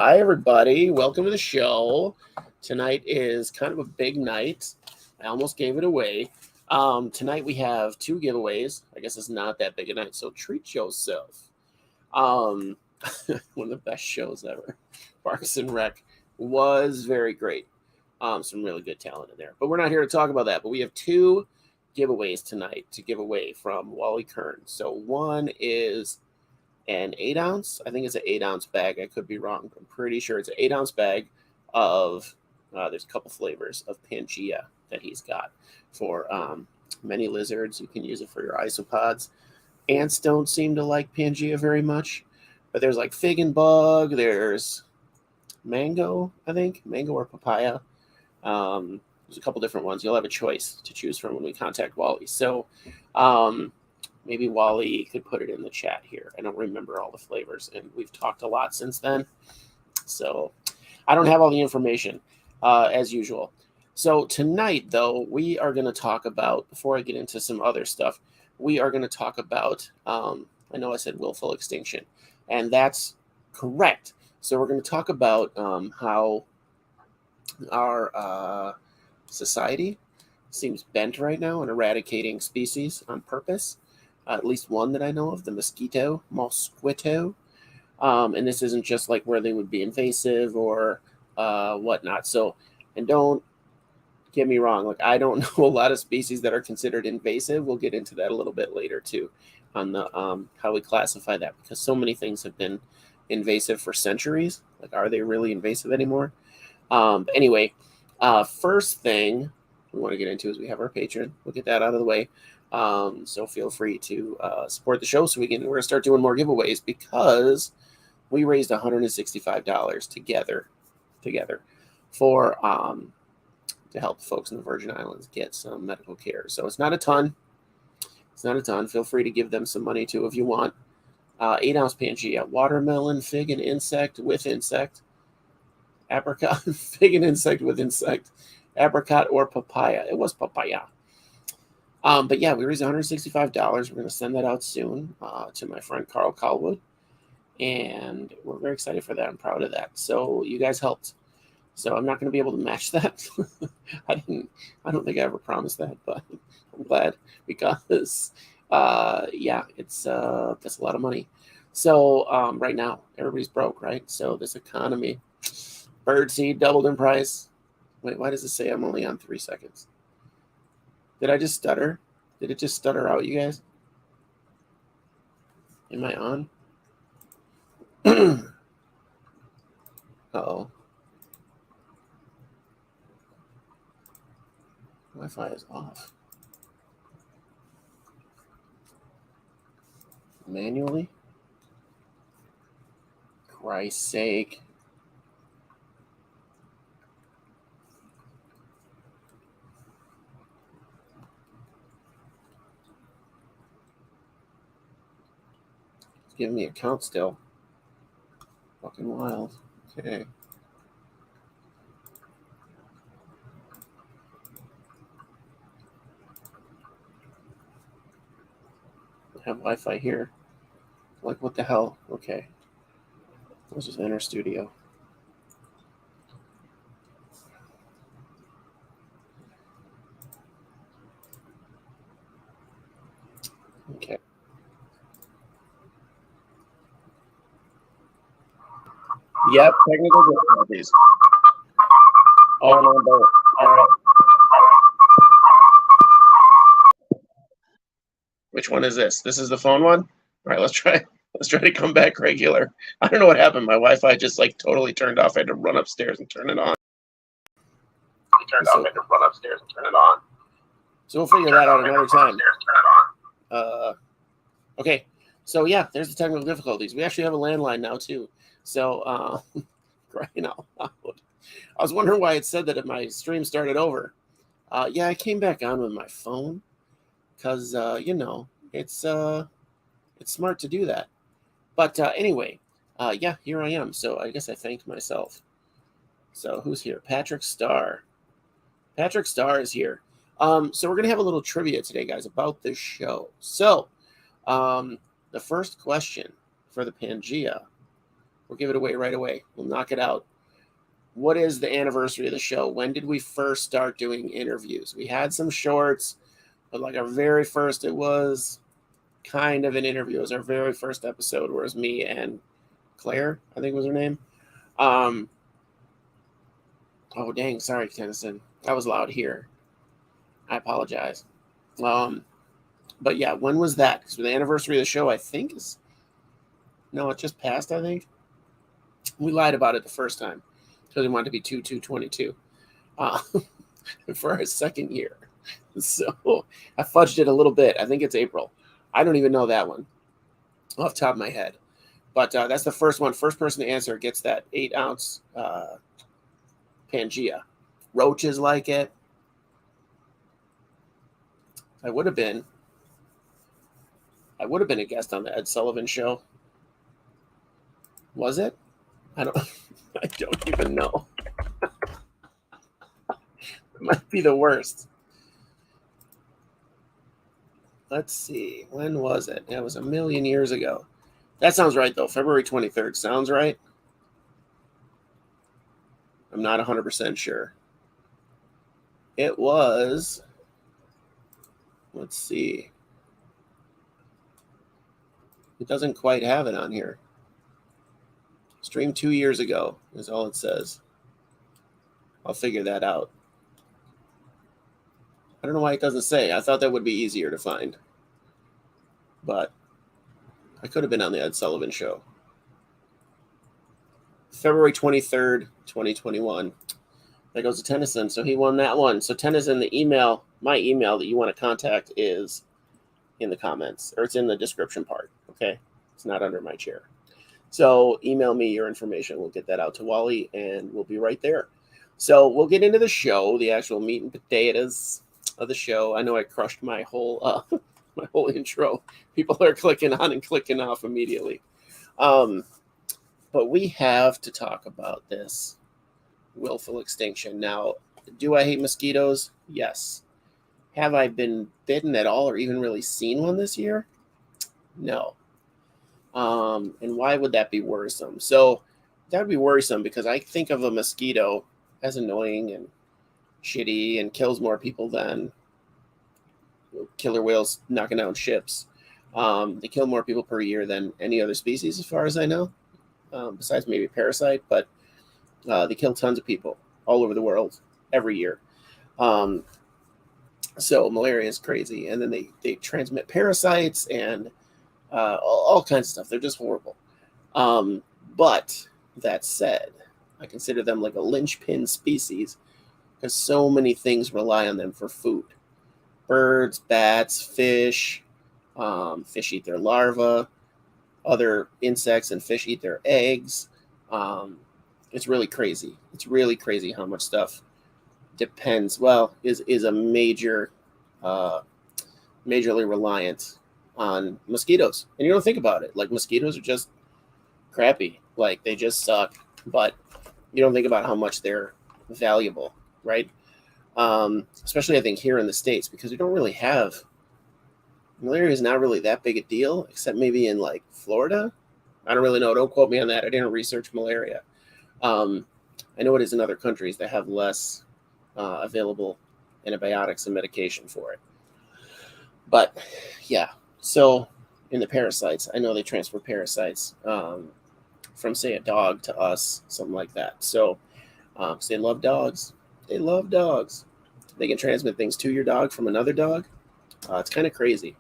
Hi, everybody. Welcome to the show. Tonight is kind of a big night. I almost gave it away. Tonight we have two giveaways. I guess it's not that big a night, so treat yourself. Um, one of the best shows ever. Parks and Rec was very great. Some really good talent in there. But we're not here to talk about that. But we have two giveaways tonight to give away from Wally Kern. So one is an 8-ounce. I think it's an 8-ounce bag. I could be wrong. I'm pretty sure it's an 8-ounce bag of, there's a couple flavors of Pangea that he's got for many lizards. You can use it for your isopods. Ants don't seem to like Pangea very much, but there's like fig and bug. There's mango, I think, mango or papaya. There's a couple different ones. You'll have a choice to choose from when we contact Wally. So, maybe Wally could put it in the chat here. I don't remember all the flavors, and we've talked a lot since then. So I don't have all the information as usual. So tonight, though, we are going to talk about, before I get into some other stuff, we are going to talk about, I know I said willful extinction, and that's correct. So we're going to talk about how our society seems bent right now in eradicating species on purpose. At least one that I know of, the mosquito. And this isn't just like where they would be invasive or whatnot. So, and don't get me wrong, like I don't know a lot of species that are considered invasive. We'll get into that a little bit later too, on the how we classify that, because so many things have been invasive for centuries. Like, are they really invasive anymore? Anyway, first thing we want to get into is we have our Patreon. We'll get that out of the way. So feel free to support the show so we're going to start doing more giveaways, because we raised $165 together for to help folks in the Virgin Islands get some medical care. So it's not a ton. Feel free to give them some money too if you want. 8-ounce Pangea, watermelon, fig and insect with insect, apricot, fig and insect with insect, apricot or papaya. It was papaya. But yeah, we raised $165. We're going to send that out soon to my friend Carl Colwood, and we're very excited for that. I'm proud of that. So you guys helped. So I'm not going to be able to match that. I don't think I ever promised that, but I'm glad, because yeah, it's that's a lot of money. So right now everybody's broke, right? So this economy, birdseed doubled in price. Wait, why does it say I'm only on 3 seconds? Did I just stutter? Did it just stutter out, you guys? Am I on? Uh-oh. Wi-Fi is off. Manually? Christ's sake. It's giving me a count still. Fucking wild. Okay. I have Wi-Fi here. Like, what the hell? Okay. Let's just enter studio. Okay. Yep, technical difficulties. Oh, no. All right. Which one is this? This is the phone one? All right, let's try to come back regular. I don't know what happened. My Wi-Fi just like totally turned off. I had to run upstairs and turn it on. So we'll figure that out another time. Okay. So yeah, there's the technical difficulties. We actually have a landline now too. So crying out loud. I was wondering why it said that if my stream started over. Yeah, I came back on with my phone, because you know, it's smart to do that. But anyway, yeah, here I am. So I guess I thanked myself. So who's here? Patrick Starr. Patrick Starr is here. So we're going to have a little trivia today, guys, about this show. So the first question for the Pangea We'll give it away right away. We'll knock it out. What is the anniversary of the show? When did we first start doing interviews? We had some shorts, but like our very first, it was kind of an interview. It was our very first episode where it was me and Claire, I think was her name. Oh, dang. Sorry, Tennyson. That was loud here. I apologize. But yeah, when was that? Because the anniversary of the show, I think is... No, it just passed, I think. We lied about it the first time because we wanted to be 2/2/22 for our second year. So I fudged it a little bit. I think it's April. I don't even know that one off the top of my head. But that's the first one. First person to answer gets that 8-ounce Pangea. Roaches like it. I would have been a guest on the Ed Sullivan Show. Was it? I don't even know. It might be the worst. Let's see. When was it? It was a million years ago. That sounds right, though. February 23rd. Sounds right. I'm not 100% sure. It was... Let's see. It doesn't quite have it on here. Streamed 2 years ago is all it says. I'll figure that out. I don't know why it doesn't say. I thought that would be easier to find. But I could have been on the Ed Sullivan Show. February 23rd, 2021. That goes to Tennyson. So he won that one. So Tennyson, my email that you want to contact is in the comments. Or it's in the description part. Okay? It's not under my chair. So email me your information. We'll get that out to Wally, and we'll be right there. So we'll get into the show, the actual meat and potatoes of the show. I know I crushed my whole intro. People are clicking on and clicking off immediately. But we have to talk about this willful extinction. Now, do I hate mosquitoes? Yes. Have I been bitten at all or even really seen one this year? No. And why would that be worrisome? So that would be worrisome because I think of a mosquito as annoying and shitty and kills more people than killer whales knocking down ships. They kill more people per year than any other species, as far as I know, besides maybe parasite. But they kill tons of people all over the world every year. So malaria is crazy. And then they transmit parasites and all kinds of stuff. They're just horrible. But that said, I consider them like a linchpin species because so many things rely on them for food. Birds, bats, fish. Fish eat their larvae. Other insects and fish eat their eggs. It's really crazy. It's really crazy how much stuff depends. Well, is a majorly reliant on mosquitoes. And you don't think about it. Like, mosquitoes are just crappy. Like, they just suck. But you don't think about how much they're valuable, right? Especially, I think, here in the States, because we don't really have... Malaria is not really that big a deal, except maybe in, like, Florida. I don't really know. Don't quote me on that. I didn't research malaria. I know it is in other countries that have less available antibiotics and medication for it. But, yeah. So, in the parasites, I know they transfer parasites from, say, a dog to us, something like that. So, they love dogs. They love dogs. They can transmit things to your dog from another dog. It's kind of crazy.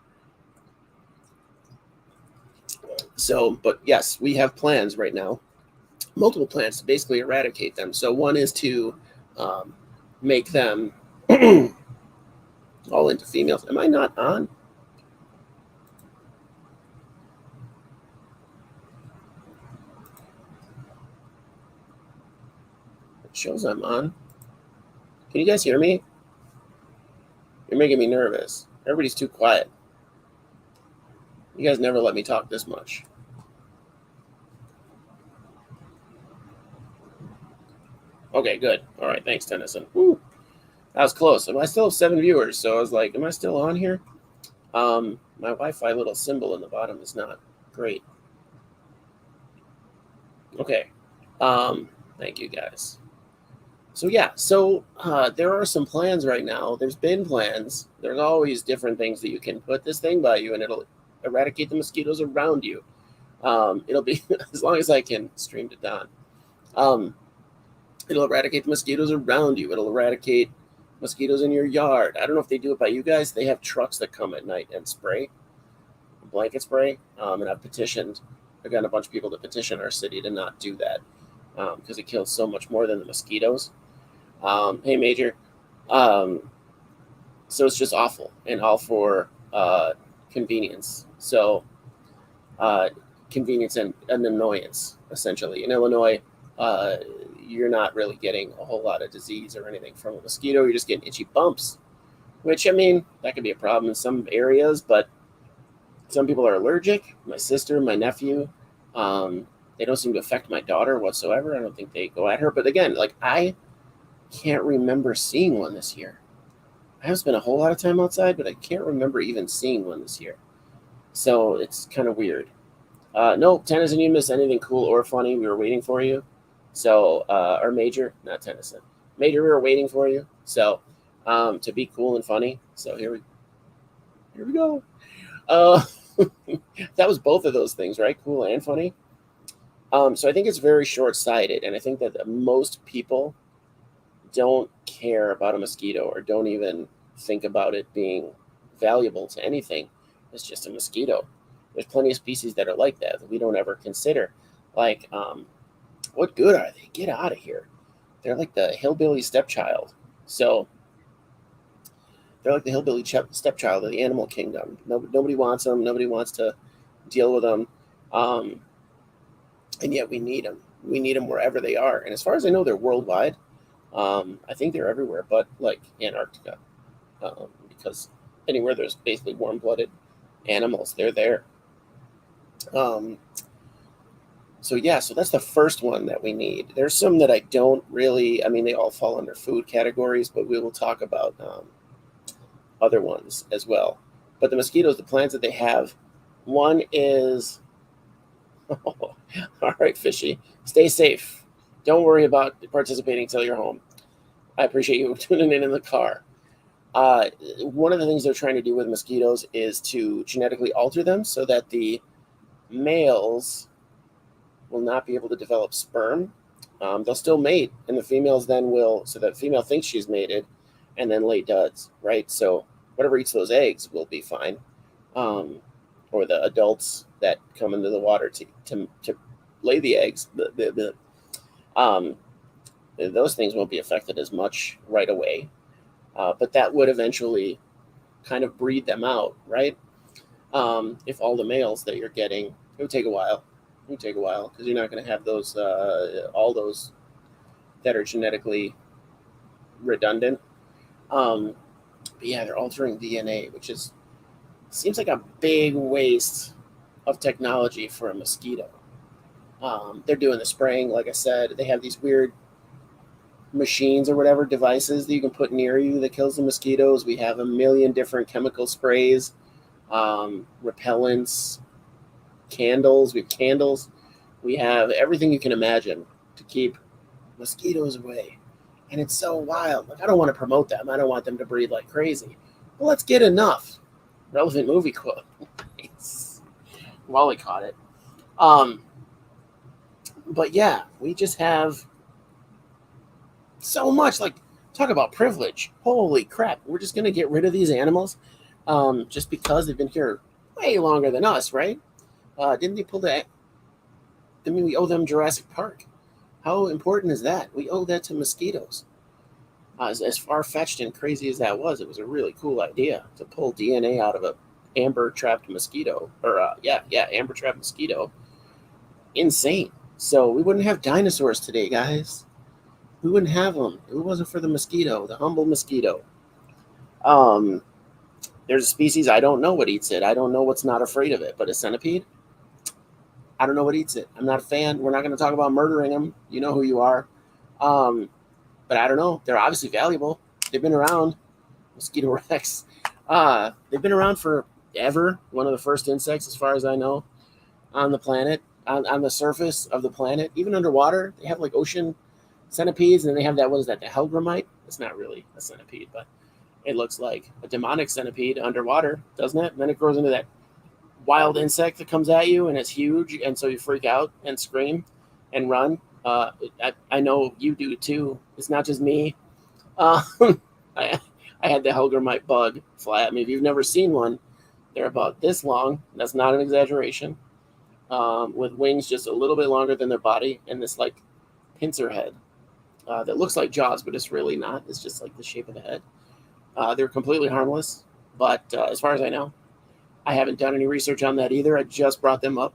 So, but yes, we have plans right now, multiple plans to basically eradicate them. So one is to make them all into females. Am I not on? It shows I'm on. Can you guys hear me? You're making me nervous. Everybody's too quiet. You guys never let me talk this much. Okay, good. All right, thanks, Tennyson. Woo. That was close. I still have 7 viewers, so I was like, am I still on here? My Wi-Fi little symbol in the bottom is not great. Okay. Thank you guys. So yeah, so there are some plans right now. There's been plans. There's always different things that you can put this thing by you, and it'll eradicate the mosquitoes around you. It'll be as long as I can stream to Don. Um, it'll eradicate the mosquitoes around you. It'll eradicate mosquitoes in your yard. I don't know if they do it by you guys. They have trucks that come at night and spray, blanket spray. And I've petitioned. I've gotten a bunch of people to petition our city to not do that because it kills so much more than the mosquitoes. Hey, Major. Um, so it's just awful and all for convenience. So convenience and an annoyance, essentially. In Illinois, you're not really getting a whole lot of disease or anything from a mosquito. You're just getting itchy bumps, which, I mean, that could be a problem in some areas, but some people are allergic. My sister, my nephew, they don't seem to affect my daughter whatsoever. I don't think they go at her. But again, like, I can't remember seeing one this year. I haven't spent a whole lot of time outside, but I can't remember even seeing one this year. So it's kind of weird. No, Tennyson, you missed anything cool or funny. We were waiting for you. So, or Major, not Tennyson. Major, we were waiting for you. So, to be cool and funny. So here we go. That was both of those things, right? Cool and funny. So I think it's very short-sighted, and I think that most people don't care about a mosquito or don't even think about it being valuable to anything. It's just a mosquito. There's plenty of species that are like that we don't ever consider. Like, what good are they? Get out of here. They're like the hillbilly stepchild. So they're like the hillbilly stepchild of the animal kingdom. Nobody wants them. Nobody wants to deal with them. And yet we need them. We need them wherever they are. And as far as I know, they're worldwide. I think they're everywhere, but like Antarctica, because anywhere there's basically warm-blooded animals, they're there. So yeah, so that's the first one that we need. There's some that I don't really. I mean, they all fall under food categories, but we will talk about other ones as well. But the mosquitoes, the plans that they have, one is, all right, Fishy, stay safe. Don't worry about participating until you're home. I appreciate you tuning in the car. One of the things they're trying to do with mosquitoes is to genetically alter them so that the males will not be able to develop sperm. They'll still mate, and the females then will, so that female thinks she's mated and then lay duds, right? So whatever eats those eggs will be fine. Or the adults that come into the water to lay the eggs. Those things won't be affected as much right away. But that would eventually kind of breed them out, right? If all the males that you're getting, it would take a while. It would take a while because you're not going to have those, all those that are genetically redundant. But yeah, they're altering DNA, which seems like a big waste of technology for a mosquito. They're doing the spraying, like I said. They have these weird machines or whatever devices that you can put near you that kills the mosquitoes. We have a million different chemical sprays, repellents, candles. We have candles. We have everything you can imagine to keep mosquitoes away. And it's so wild. Like, I don't want to promote them. I don't want them to breed like crazy. Well, let's get enough. Relevant movie quote. Nice. Wally caught it. But yeah, we just have so much. Like, talk about privilege. Holy crap. We're just going to get rid of these animals just because they've been here way longer than us, right? Didn't they pull that? I mean, we owe them Jurassic Park. How important is that? We owe that to mosquitoes. As far-fetched and crazy as that was, it was a really cool idea to pull DNA out of a amber-trapped mosquito. Or, amber-trapped mosquito. Insane. So we wouldn't have dinosaurs today, guys. We wouldn't have them. If it wasn't for the mosquito, the humble mosquito. There's a species, I don't know what eats it. I don't know what's not afraid of it. But a centipede? I don't know what eats it. I'm not a fan. We're not going to talk about murdering them. You know who you are. But I don't know. They're obviously valuable. They've been around. Mosquito Rex. They've been around forever. One of the first insects, as far as I know, on the planet. on the surface of the planet, even underwater. They have like ocean centipedes, and then they have that, what is that, the Helgramite? It's not really a centipede, but it looks like a demonic centipede underwater, doesn't it? And then it grows into that wild insect that comes at you, and it's huge, and so you freak out and scream and run. I know you do too. It's not just me. Uh, I, I had the Helgramite bug fly at me. If you've never seen one, they're about this long. That's not an exaggeration. With wings just a little bit longer than their body, and this like pincer head that looks like jaws, but it's really not. It's just like the shape of the head. They're completely harmless, but as far as I know, I haven't done any research on that either. I just brought them up,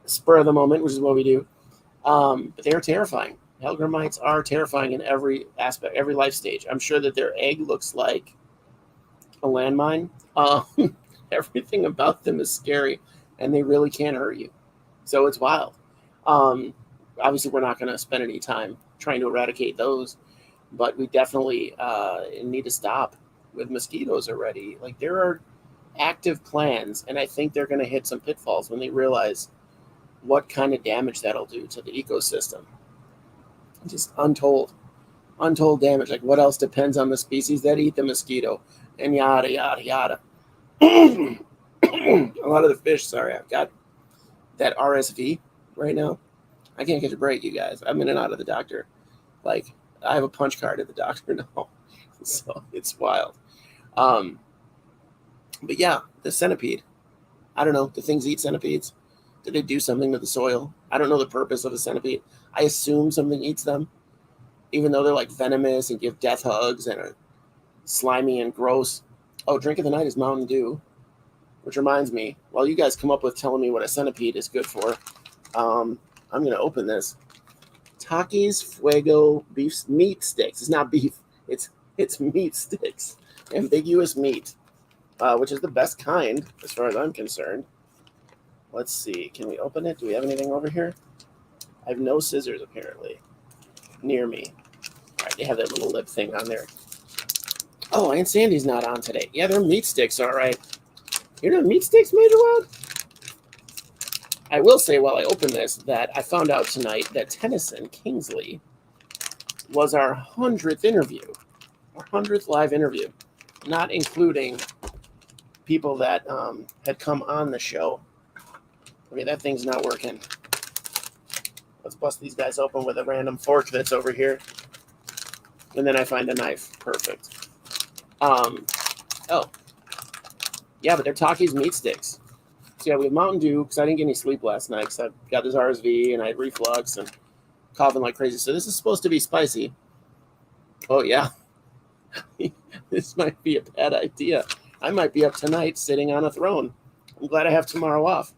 spur of the moment, which is what we do. But they are terrifying. Helgramites are terrifying in every aspect, every life stage. I'm sure that their egg looks like a landmine. Everything about them is scary, and they really can hurt you. So it's wild. Obviously, we're not going to spend any time trying to eradicate those, but we definitely need to stop with mosquitoes already. Like, there are active plans, and I think they're going to hit some pitfalls when they realize what kind of damage that'll do to the ecosystem. Just untold damage. Like, what else depends on the species that eat the mosquito, and yada yada yada. A lot of the fish. Sorry, I've got that RSV right now. I can't catch a break, you guys. I'm in and out of the doctor. Like, I have a punch card at the doctor now, so it's wild. But yeah, the centipede. I don't know. Do things eat centipedes? Do they do something to the soil? I don't know the purpose of a centipede. I assume something eats them, even though they're like venomous and give death hugs and are slimy and gross. Oh, drink of the night is Mountain Dew, which reminds me, while you guys come up with telling me what a centipede is good for, I'm going to open this. Takis Fuego beef meat sticks. It's not beef. It's meat sticks. Ambiguous meat, which is the best kind as far as I'm concerned. Let's see. Can we open it? Do we have anything over here? I have no scissors, apparently, near me. All right, they have that little lip thing on there. Oh, Aunt Sandy's not on today. Yeah, they're meat sticks, all right. You know meat sticks, Major Wild? I will say while I open this that I found out tonight that Tennyson Kingsley was our 100th interview, our 100th live interview, not including people that had come on the show. Okay, that thing's not working. Let's bust these guys open with a random fork that's over here. And then I find a knife. Perfect. Oh. Yeah, but they're Takis meat sticks. So yeah, we have Mountain Dew because I didn't get any sleep last night because I got this RSV and I had reflux and coughing like crazy. So this is supposed to be spicy. Oh, yeah. This might be a bad idea. I might be up tonight sitting on a throne. I'm glad I have tomorrow off.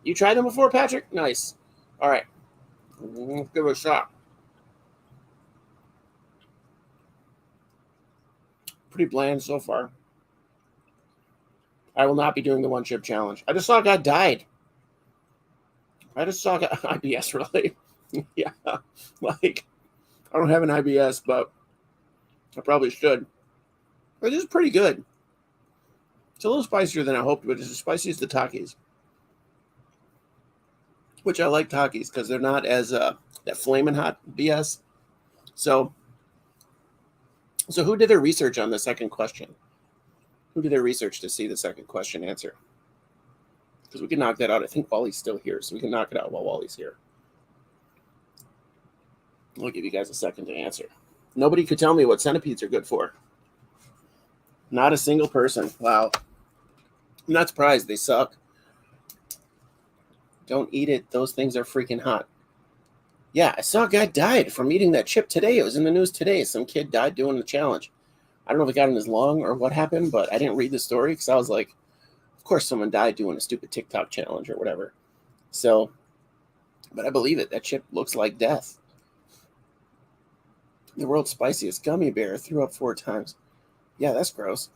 You tried them before, Patrick? Nice. All right. Let's give it a shot. Pretty bland so far. I will not be doing the one chip challenge. I just saw a guy died. I just saw a guy, IBS really. Yeah. Like, I don't have an IBS, but I probably should. But it is pretty good. It's a little spicier than I hoped, but it's as spicy as the Takis. Which I like Takis because they're not as that flaming hot BS. So who did their research on the second question? Who did their research to see the second question answer? Because we can knock that out. I think Wally's still here, so we can knock it out while Wally's here. I'll give you guys a second to answer. Nobody could tell me what centipedes are good for. Not a single person. Wow. I'm not surprised. They suck. Don't eat it. Those things are freaking hot. Yeah, I saw a guy died from eating that chip today. It was in the news today. Some kid died doing the challenge. I don't know if it got in his lung or what happened, but I didn't read the story because I was like, of course someone died doing a stupid TikTok challenge or whatever. So, but I believe it. That chip looks like death. The world's spiciest gummy bear threw up 4 times. Yeah, that's gross.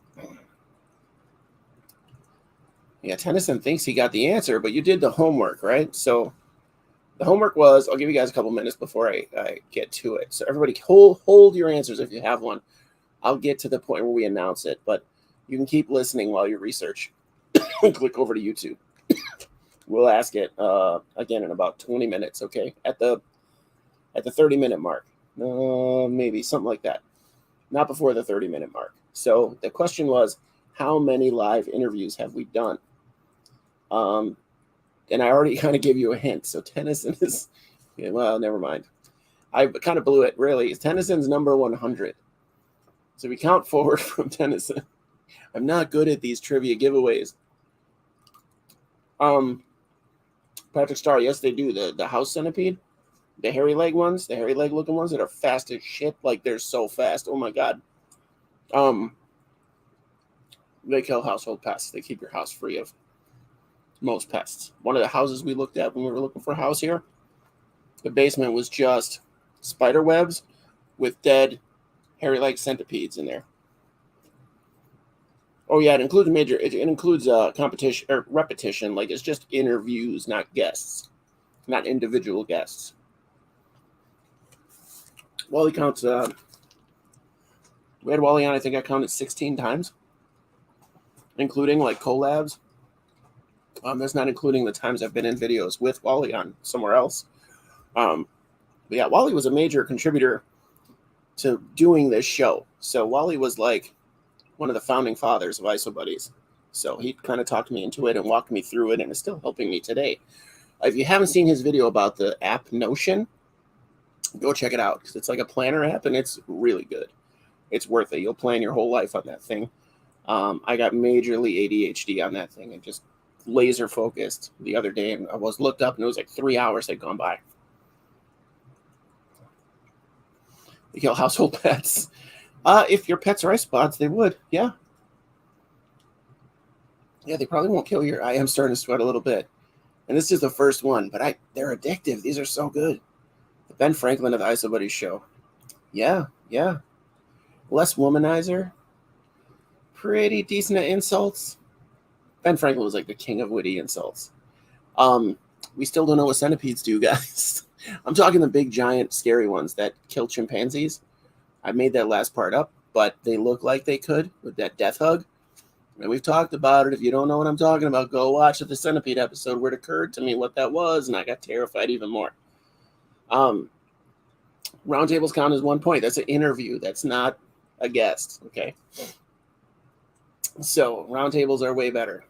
Yeah, Tennyson thinks he got the answer, but you did the homework, right? So the homework was, I'll give you guys a couple minutes before I get to it. So everybody hold your answers if you have one. I'll get to the point where we announce it, but you can keep listening while you research. Click over to YouTube. We'll ask it again in about 20 minutes, okay? At the 30-minute mark. Maybe something like that. Not before the 30-minute mark. So the question was, how many live interviews have we done? And I already kind of gave you a hint. So Tennyson is, yeah, well, never mind. I kind of blew it, really. Tennyson's number 100. So we count forward from Tennyson. I'm not good at these trivia giveaways. Patrick Starr, yes, they do. The house centipede, the hairy leg ones, the hairy leg looking ones that are fast as shit. Like, they're so fast. Oh my God. They kill household pests. They keep your house free of most pests. One of the houses we looked at when we were looking for a house here, the basement was just spider webs with dead hairy leg centipedes in there. Oh yeah, it includes competition or repetition. Like, it's just interviews, not guests, not individual guests. Wally counts. We had Wally on. I think I counted 16 times, including like collabs. That's not including the times I've been in videos with Wally on somewhere else. But yeah, Wally was a major contributor to doing this show. So Wally was like one of the founding fathers of ISO Buddies. So he kind of talked me into it and walked me through it, and is still helping me today. If you haven't seen his video about the app Notion, go check it out, because it's like a planner app, and it's really good. It's worth it. You'll plan your whole life on that thing. I got majorly ADHD on that thing and just laser focused the other day, and I was looked up and it was like 3 hours had gone by. They kill household pets. If your pets are isopods, they would. Yeah. Yeah, they probably won't kill your. I am starting to sweat a little bit. And this is the first one, but they're addictive. These are so good. The Ben Franklin of the ISO Buddies show. Yeah. Less womanizer. Pretty decent at insults. Ben Franklin was like the king of witty insults. We still don't know what centipedes do, guys. I'm talking the big, giant, scary ones that kill chimpanzees. I made that last part up, but they look like they could with that death hug. And we've talked about it. If you don't know what I'm talking about, go watch the centipede episode where it occurred to me what that was, and I got terrified even more. Roundtables count as 1 point. That's an interview. That's not a guest, okay? So roundtables are way better.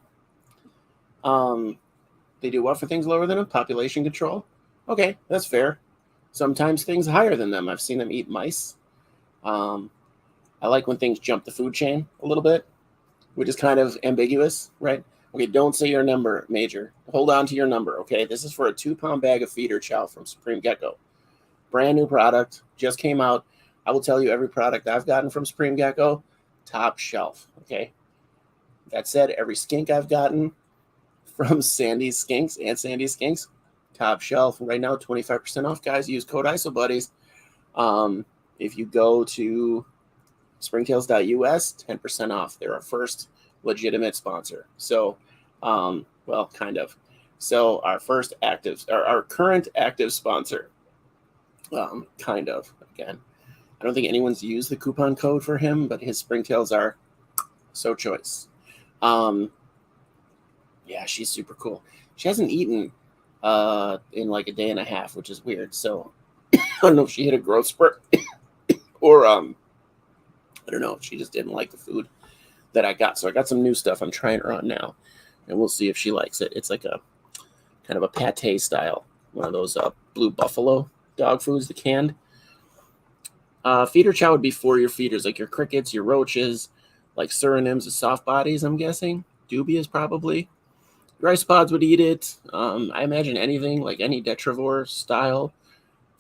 They do what for things lower than them? Population control. Okay, that's fair. Sometimes things higher than them. I've seen them eat mice. I like when things jump the food chain a little bit, which is kind of ambiguous, right? Okay, don't say your number, Major. Hold on to your number, okay? This is for a 2-pound bag of feeder chow from Supreme Gecko. Brand new product, just came out. I will tell you every product I've gotten from Supreme Gecko, top shelf, okay? That said, every skink I've gotten from Sandy's Skinks and Sandy's Skinks, top shelf. Right now, 25% off, guys. Use code ISOBuddies. If you go to springtails.us, 10% off. They're our first legitimate sponsor. So, well, kind of. So our current active sponsor, kind of, again. I don't think anyone's used the coupon code for him, but his springtails are so choice. Yeah, she's super cool. She hasn't eaten in like a day and a half, which is weird. So I don't know if she hit a growth spurt or I don't know. She just didn't like the food that I got. So I got some new stuff I'm trying her on now, and we'll see if she likes it. It's like a kind of a pate style, one of those Blue Buffalo dog foods, the canned. Feeder chow would be for your feeders, like your crickets, your roaches, like Surinames, the soft bodies, I'm guessing. Dubias probably. Your isopods would eat it. I imagine anything, like any detrivore style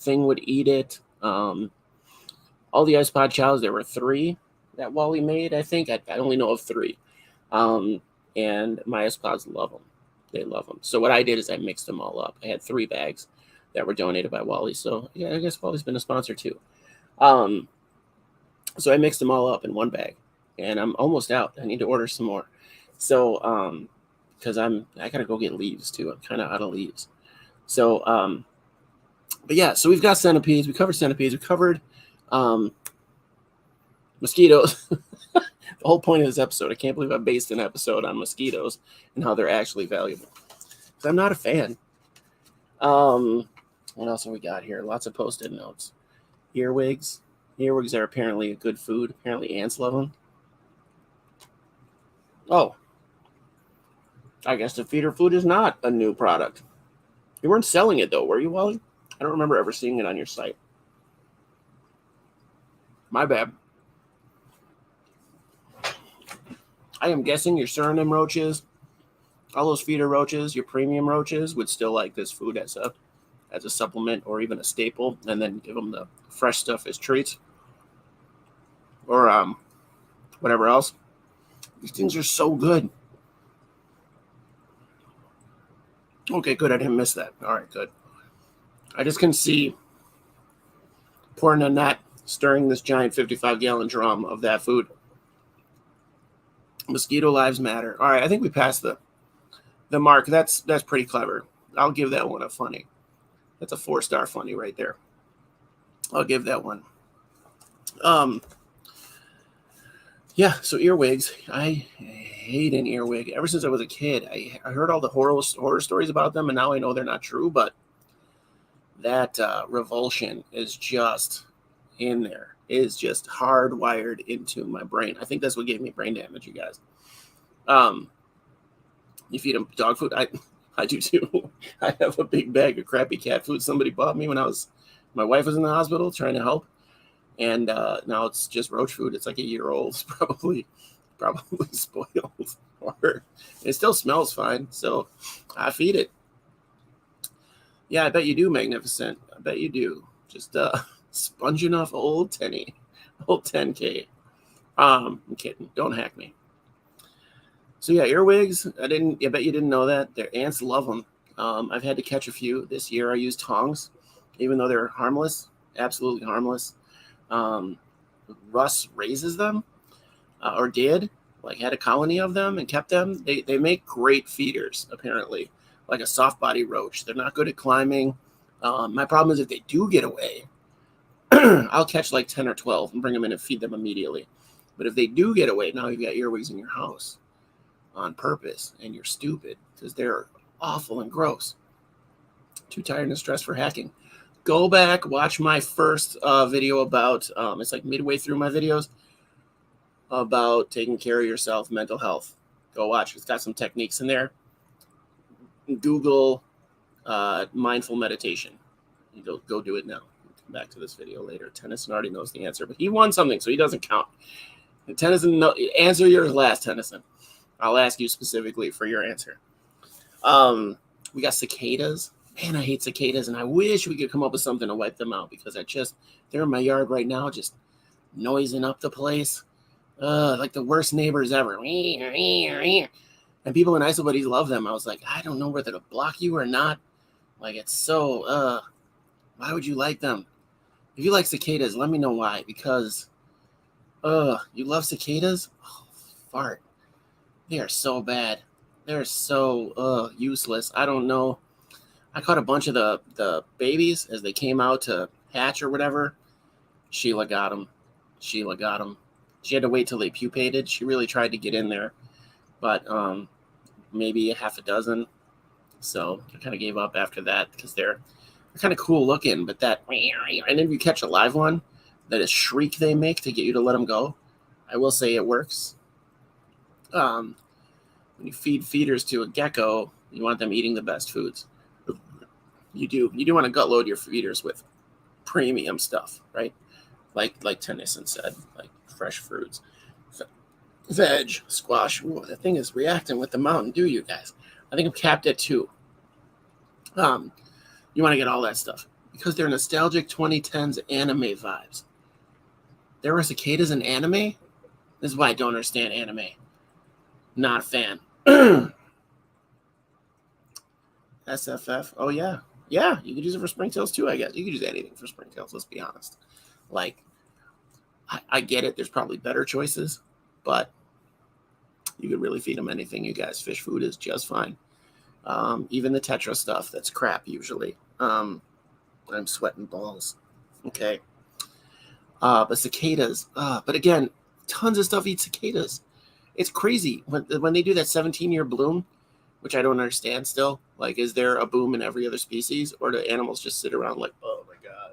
thing would eat it. All the isopod chows, there were 3 that Wally made, I think. I only know of 3. And my isopods love them. They love them. So what I did is I mixed them all up. I had 3 bags that were donated by Wally. So yeah, I guess Wally's been a sponsor too. So I mixed them all up in 1 bag, and I'm almost out. I need to order some more. So, because I gotta go get leaves too. I'm kind of out of leaves. So, but yeah, so we've got centipedes. We covered centipedes. We covered mosquitoes. The whole point of this episode, I can't believe I based an episode on mosquitoes and how they're actually valuable. I'm not a fan. What else have we got here? Lots of post-it notes. Earwigs. Earwigs are apparently a good food. Apparently ants love them. Oh, I guess the feeder food is not a new product. You weren't selling it though, were you, Wally? I don't remember ever seeing it on your site. My bad. I am guessing your Suriname roaches, all those feeder roaches, your premium roaches would still like this food as a supplement or even a staple, and then give them the fresh stuff as treats or whatever else. These things are so good. Okay, good. I didn't miss that. All right, good. I just can see pouring a net, stirring this giant 55-gallon drum of that food. Mosquito lives matter. All right, I think we passed the mark. That's pretty clever. I'll give that one a funny. That's a 4-star funny right there. I'll give that one. Yeah, so earwigs. I hate an earwig. Ever since I was a kid, I heard all the horror stories about them, and now I know they're not true, but that revulsion is just in there. It is just hardwired into my brain. I think that's what gave me brain damage, you guys. You feed them dog food? I do too. I have a big bag of crappy cat food somebody bought me when my wife was in the hospital trying to help. And now it's just roach food. It's like a year old. It's probably spoiled. Or it still smells fine. So I feed it. Yeah, I bet you do, Magnificent. I bet you do. Just sponging off old 10K. I'm kidding. Don't hack me. So yeah, earwigs. I bet you didn't know that. Their ants love them. I've had to catch a few this year. I used tongs, even though they're harmless, absolutely harmless. Russ raises them, or did, like had a colony of them and kept them. They make great feeders, apparently, like a soft body roach. They're not good at climbing. My problem is if they do get away, I'll catch like 10 or 12 and bring them in and feed them immediately. But if they do get away, now you've got earwigs in your house on purpose, and you're stupid because they're awful and gross. Too tired and stressed for hacking. Go back, watch my first video about, it's like midway through my videos, about taking care of yourself, mental health. Go watch. It's got some techniques in there. Google mindful meditation. You go do it now. Come back to this video later. Tennyson already knows the answer, but he won something, so he doesn't count. And Tennyson, answer yours last, Tennyson. I'll ask you specifically for your answer. We got cicadas. Man, I hate cicadas, and I wish we could come up with something to wipe them out because they're in my yard right now, just noising up the place. Like the worst neighbors ever. And people in ISO love them. I was like, I don't know whether to block you or not. Like, it's so, why would you like them? If you like cicadas, let me know why. Because, you love cicadas? Oh, fart. They are so bad. They're so, useless. I don't know. I caught a bunch of the babies as they came out to hatch or whatever. Sheila got them. She had to wait till they pupated. She really tried to get in there, but maybe a half a dozen. So I kind of gave up after that because they're kind of cool looking. But and then if you catch a live one, that is shriek they make to get you to let them go. I will say it works. When you feed feeders to a gecko, you want them eating the best foods. You do want to gut load your feeders with premium stuff, right? Like Tennyson said, like fresh fruits, veg, squash. Ooh, that thing is reacting with the Mountain Dew, you guys. I think I'm capped at 2. You want to get all that stuff because they're nostalgic 2010s anime vibes. There were cicadas in anime. This is why I don't understand anime. Not a fan. SFF. Oh yeah. Yeah, you could use it for springtails too, I guess. You could use anything for springtails, let's be honest. Like, I get it. There's probably better choices, but you could really feed them anything, you guys. Fish food is just fine. Even the Tetra stuff, that's crap usually. I'm sweating balls. Okay. But cicadas. But again, tons of stuff eat cicadas. It's crazy. When they do that 17-year bloom, which I don't understand still. Like, is there a boom in every other species, or do animals just sit around like, oh my God,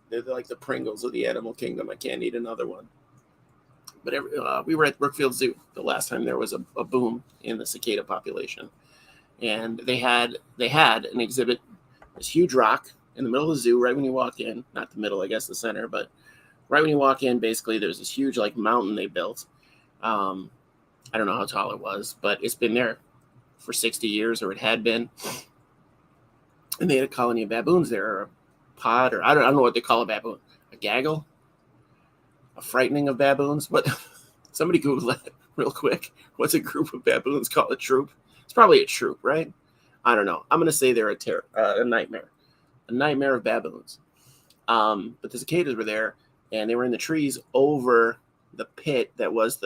they're like the Pringles of the animal kingdom. I can't eat another one. But we were at Brookfield Zoo the last time there was a boom in the cicada population, and they had an exhibit, this huge rock in the middle of the zoo, right when you walk in. Not the middle, I guess, the center, but right when you walk in, basically there's this huge like mountain they built. I don't know how tall it was, but it's been there for 60 years, or it had been. And they had a colony of baboons there, or a pod, or I don't know what they call a baboon, a gaggle, a frightening of baboons. What? Somebody Google that real quick. What's a group of baboons called? A troop? It's probably a troop, right? I don't know. I'm going to say they're a nightmare of baboons. But the cicadas were there, and they were in the trees over the pit that was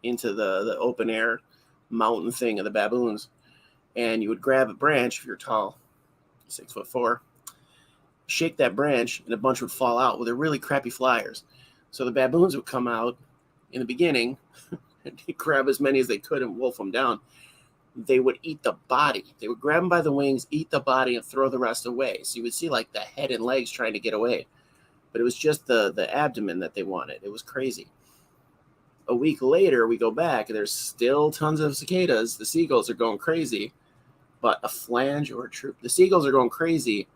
into the open air mountain thing of the baboons. And you would grab a branch if you're tall, 6'4", shake that branch, and a bunch would fall out. Well, they're really crappy flyers. So the baboons would come out in the beginning and grab as many as they could and wolf them down. They would eat the body. They would grab them by the wings, eat the body, and throw the rest away. So you would see like the head and legs trying to get away. But it was just the abdomen that they wanted. It was crazy. A week later, we go back, and there's still tons of cicadas. The seagulls are going crazy. But a flange or a troop. The seagulls are going crazy,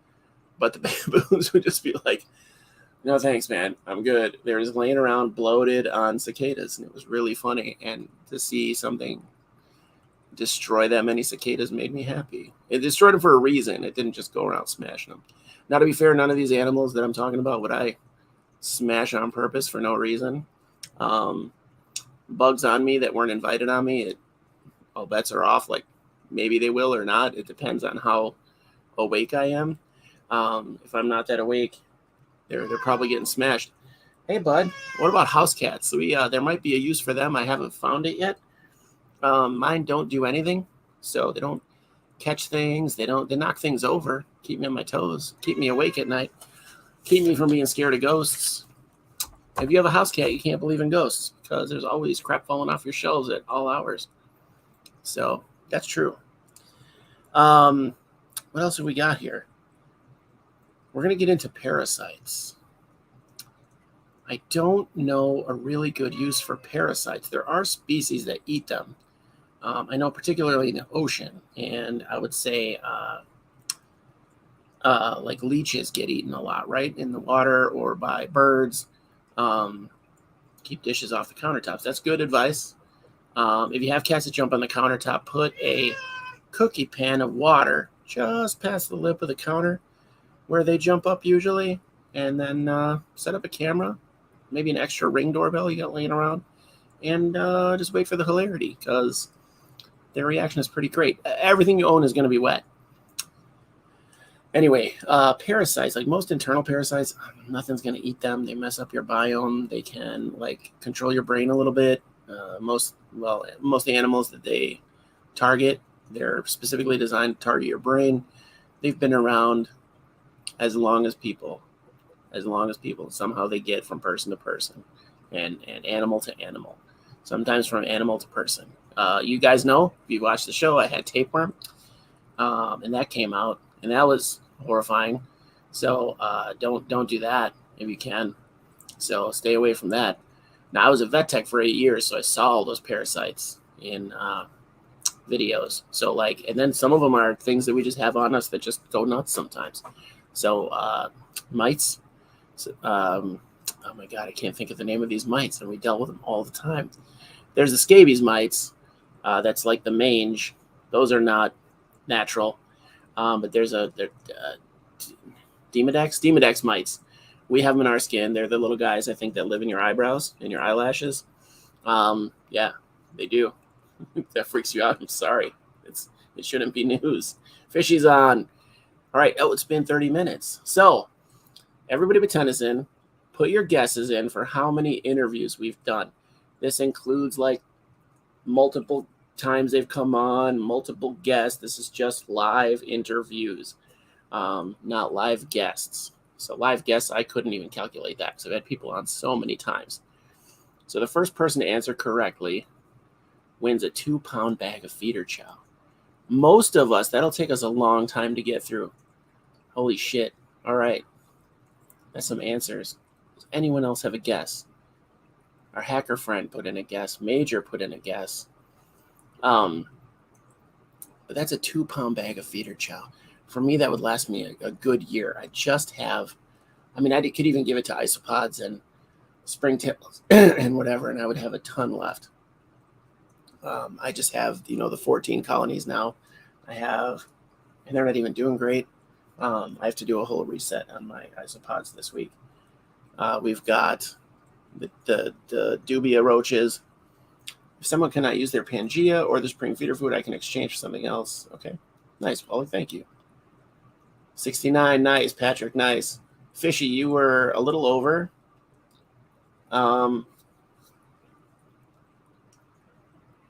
but the baboons would just be like, no, thanks, man. I'm good. They were just laying around bloated on cicadas, and it was really funny. And to see something destroy that many cicadas made me happy. It destroyed them for a reason. It didn't just go around smashing them. Now, to be fair, none of these animals that I'm talking about would I smash on purpose for no reason. Bugs on me that weren't invited on me, all bets are off. Like, maybe they will or not. It depends on how awake I am. If I'm not that awake, they're probably getting smashed. Hey, bud, what about house cats? There might be a use for them. I haven't found it yet. Mine don't do anything, so they don't catch things. They knock things over, keep me on my toes, keep me awake at night, keep me from being scared of ghosts. If you have a house cat, you can't believe in ghosts because there's always crap falling off your shelves at all hours. So that's true. What else have we got here? We're going to get into parasites. I don't know a really good use for parasites. There are species that eat them. I know particularly in the ocean, and I would say like leeches get eaten a lot, right? In the water or by birds. Keep dishes off the countertops. That's good advice. If you have cats that jump on the countertop, put a cookie pan of water just past the lip of the counter where they jump up usually, and then set up a camera, maybe an extra Ring doorbell you got laying around, and just wait for the hilarity because their reaction is pretty great. Everything you own is going to be wet. Anyway, parasites, like most internal parasites, nothing's going to eat them. They mess up your biome. They can like control your brain a little bit. Most animals that they target, they're specifically designed to target your brain. They've been around as long as people. Somehow they get from person to person and animal to animal, sometimes from animal to person. You guys know, if you watched the show, I had tapeworm, and that came out, and that was horrifying. So don't do that if you can. So stay away from that. Now, I was a vet tech for 8 years, so I saw all those parasites in videos. So and then some of them are things that we just have on us that just go nuts sometimes. So mites. Oh my God, I can't think of the name of these mites, and we dealt with them all the time. There's the scabies mites. That's like the mange. Those are not natural. But there's Demodex mites. We have them in our skin. They're the little guys, I think, that live in your eyebrows and your eyelashes. Yeah, they do. That freaks you out. I'm sorry. It shouldn't be news. Fishy's on. All right. Oh, it's been 30 minutes. So everybody with tennis put your guesses in for how many interviews we've done. This includes like multiple times they've come on, multiple guests. This is just live interviews, not live guests. So live guests, I couldn't even calculate that because I've had people on so many times. So the first person to answer correctly wins a 2-pound bag of feeder chow. Most of us, that'll take us a long time to get through. Holy shit. All right. That's some answers. Does anyone else have a guess? Our hacker friend put in a guess. Major put in a guess. But that's a 2-pound bag of feeder chow. For me, that would last me a good year. I just have, I mean, I could even give it to isopods and springtails and whatever, and I would have a ton left. I just have, the 14 colonies now. And they're not even doing great. I have to do a whole reset on my isopods this week. We've got the dubia roaches. If someone cannot use their Pangea or the spring feeder food, I can exchange for something else. Okay. Nice, Wally. Thank you. 69. Nice, Patrick. Nice. Fishy, you were a little over.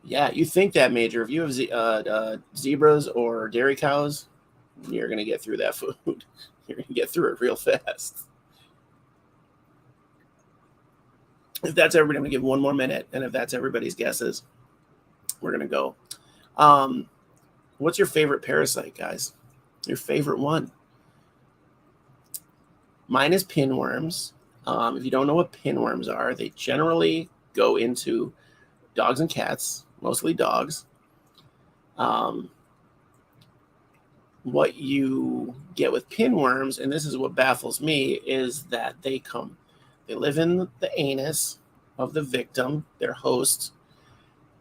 Yeah, you think that, Major. If you have zebras or dairy cows, you're going to get through that food. You're going to get through it real fast. If that's everybody, I'm going to give one more minute. And if that's everybody's guesses, we're going to go. What's your favorite parasite, guys? Your favorite one? Mine is pinworms. If you don't know what pinworms are, they generally go into dogs and cats, mostly dogs. What you get with pinworms, and this is what baffles me, is that they live in the anus of the victim, their host,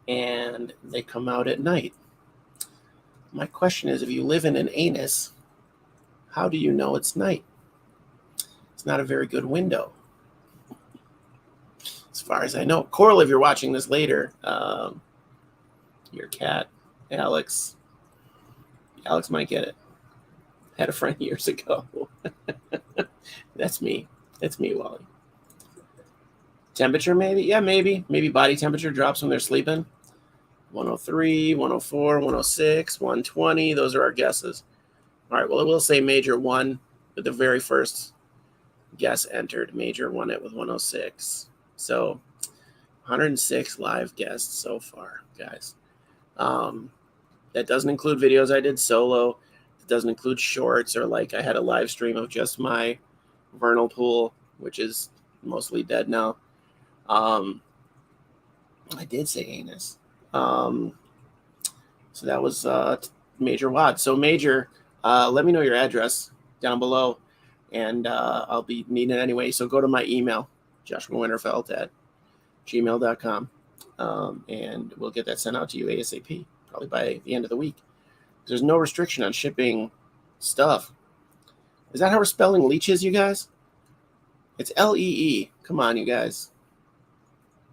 and they come out at night. My question is, if you live in an anus, how do you know it's night? It's not a very good window, as far as I know. Coral, if you're watching this later, your cat, Alex might get it. Had a friend years ago. That's me, Wally. Temperature, maybe? Yeah, maybe. Maybe body temperature drops when they're sleeping. 103, 104, 106, 120. Those are our guesses. All right, well, I will say Major won with the very first guess entered. Major won it with 106. So 106 live guests so far, guys. That doesn't include videos I did solo. It doesn't include shorts, or like I had a live stream of just my vernal pool, which is mostly dead now. I did say anus. So that was Major Wad. So Major, let me know your address down below, and I'll be needing it anyway. So go to my email, joshuawinterfeld@gmail.com, and we'll get that sent out to you ASAP, probably by the end of the week. There's no restriction on shipping stuff. Is that how we're spelling leeches, you guys? It's L-E-E. Come on, you guys.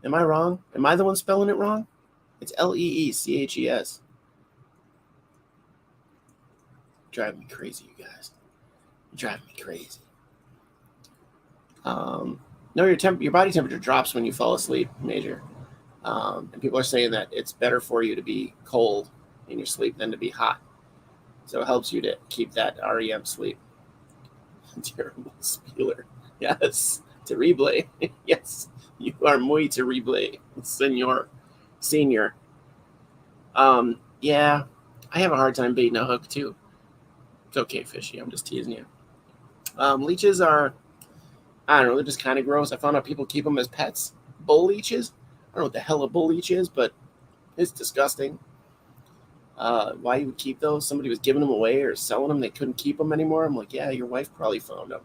Am I wrong? Am I the one spelling it wrong? It's L-E-E-C-H-E-S. Driving me crazy, you guys. You're driving me crazy. No, your body temperature drops when you fall asleep, Major. And people are saying that it's better for you to be cold in your sleep than to be hot. So it helps you to keep that REM sleep. Terrible spieler. Yes. Terrible. Yes. You are muy terrible, Senior. Yeah, I have a hard time baiting a hook too. It's okay, Fishy. I'm just teasing you. Leeches are, I don't know, they're just kind of gross. I found out people keep them as pets. Bull leeches. I don't know what the hell a bull leech is, but it's disgusting. Why you would keep those? Somebody was giving them away or selling them. They couldn't keep them anymore. I'm like, yeah, your wife probably found them.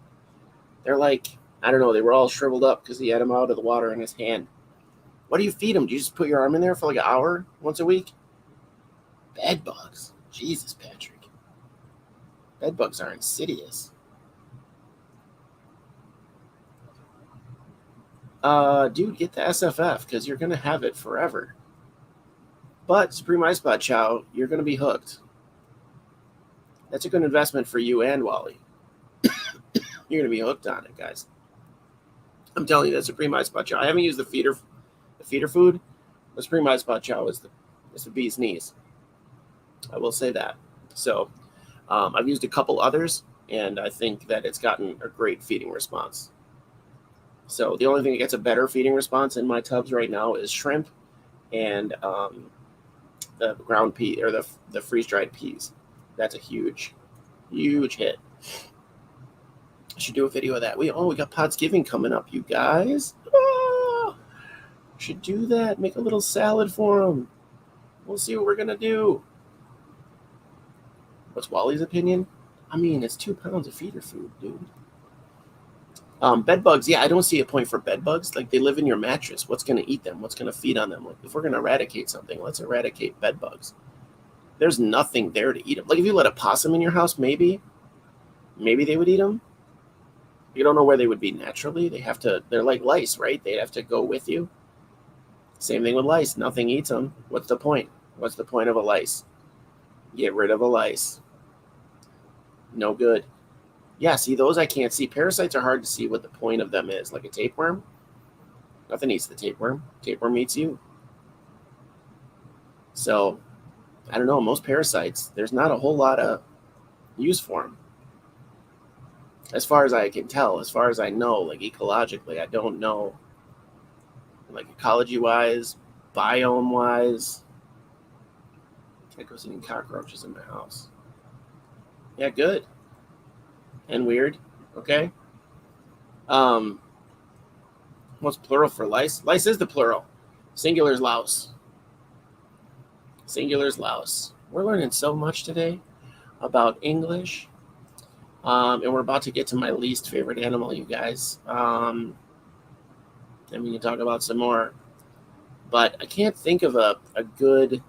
They're like, I don't know, they were all shriveled up because he had them out of the water in his hand. What do you feed them? Do you just put your arm in there for like an hour once a week? Bed bugs. Jesus, Patrick. Bed bugs are insidious. Dude, get the SFF because you're going to have it forever. But Supreme Ice Spot Chow, you're going to be hooked. That's a good investment for you and Wally. You're going to be hooked on it, guys. I'm telling you, that Supreme Ice Spot Chow. I haven't used the feeder food. The Supreme Ice Spot Chow is the bee's knees. I will say that. So I've used a couple others, and I think that it's gotten a great feeding response. So the only thing that gets a better feeding response in my tubs right now is shrimp and the ground pea or the freeze dried peas. That's a huge hit. I should do a video of that. We got Podsgiving coming up, you guys. Oh, should do that. Make a little salad for them. We'll see what we're gonna do. What's Wally's opinion? I mean, it's 2 pounds of feeder food, dude. Bed bugs, yeah, I don't see a point for bed bugs. Like, they live in your mattress. What's going to eat them? What's going to feed on them? Like, if we're going to eradicate something, let's eradicate bed bugs. There's nothing there to eat them. Like, if you let a possum in your house, maybe they would eat them. You don't know where they would be naturally. They're like lice, right? They'd have to go with you. Same thing with lice. Nothing eats them. What's the point? What's the point of a lice? Get rid of a lice. No good. Yeah, see, those I can't see. Parasites are hard to see what the point of them is. Like a tapeworm, nothing eats the tapeworm. Tapeworm eats you. So, I don't know. Most parasites, there's not a whole lot of use for them. As far as I can tell, as far as I know, like ecologically, I don't know. Like ecology-wise, biome-wise. Can't go seeing cockroaches in my house. Yeah, good. And weird. Okay. What's plural for lice? Lice is the plural. Singular is louse. Singular is louse. We're learning so much today about English. And we're about to get to my least favorite animal, you guys. And we can talk about some more. But I can't think of a good,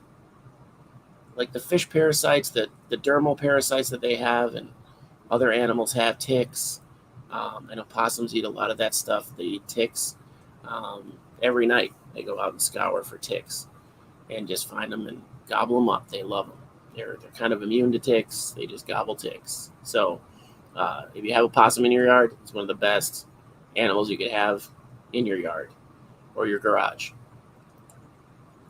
like the fish parasites, the dermal parasites that they have, and other animals have ticks. I know possums eat a lot of that stuff. They eat ticks. Every night they go out and scour for ticks and just find them and gobble them up. They love them. They're kind of immune to ticks. They just gobble ticks. So if you have a possum in your yard, it's one of the best animals you could have in your yard or your garage.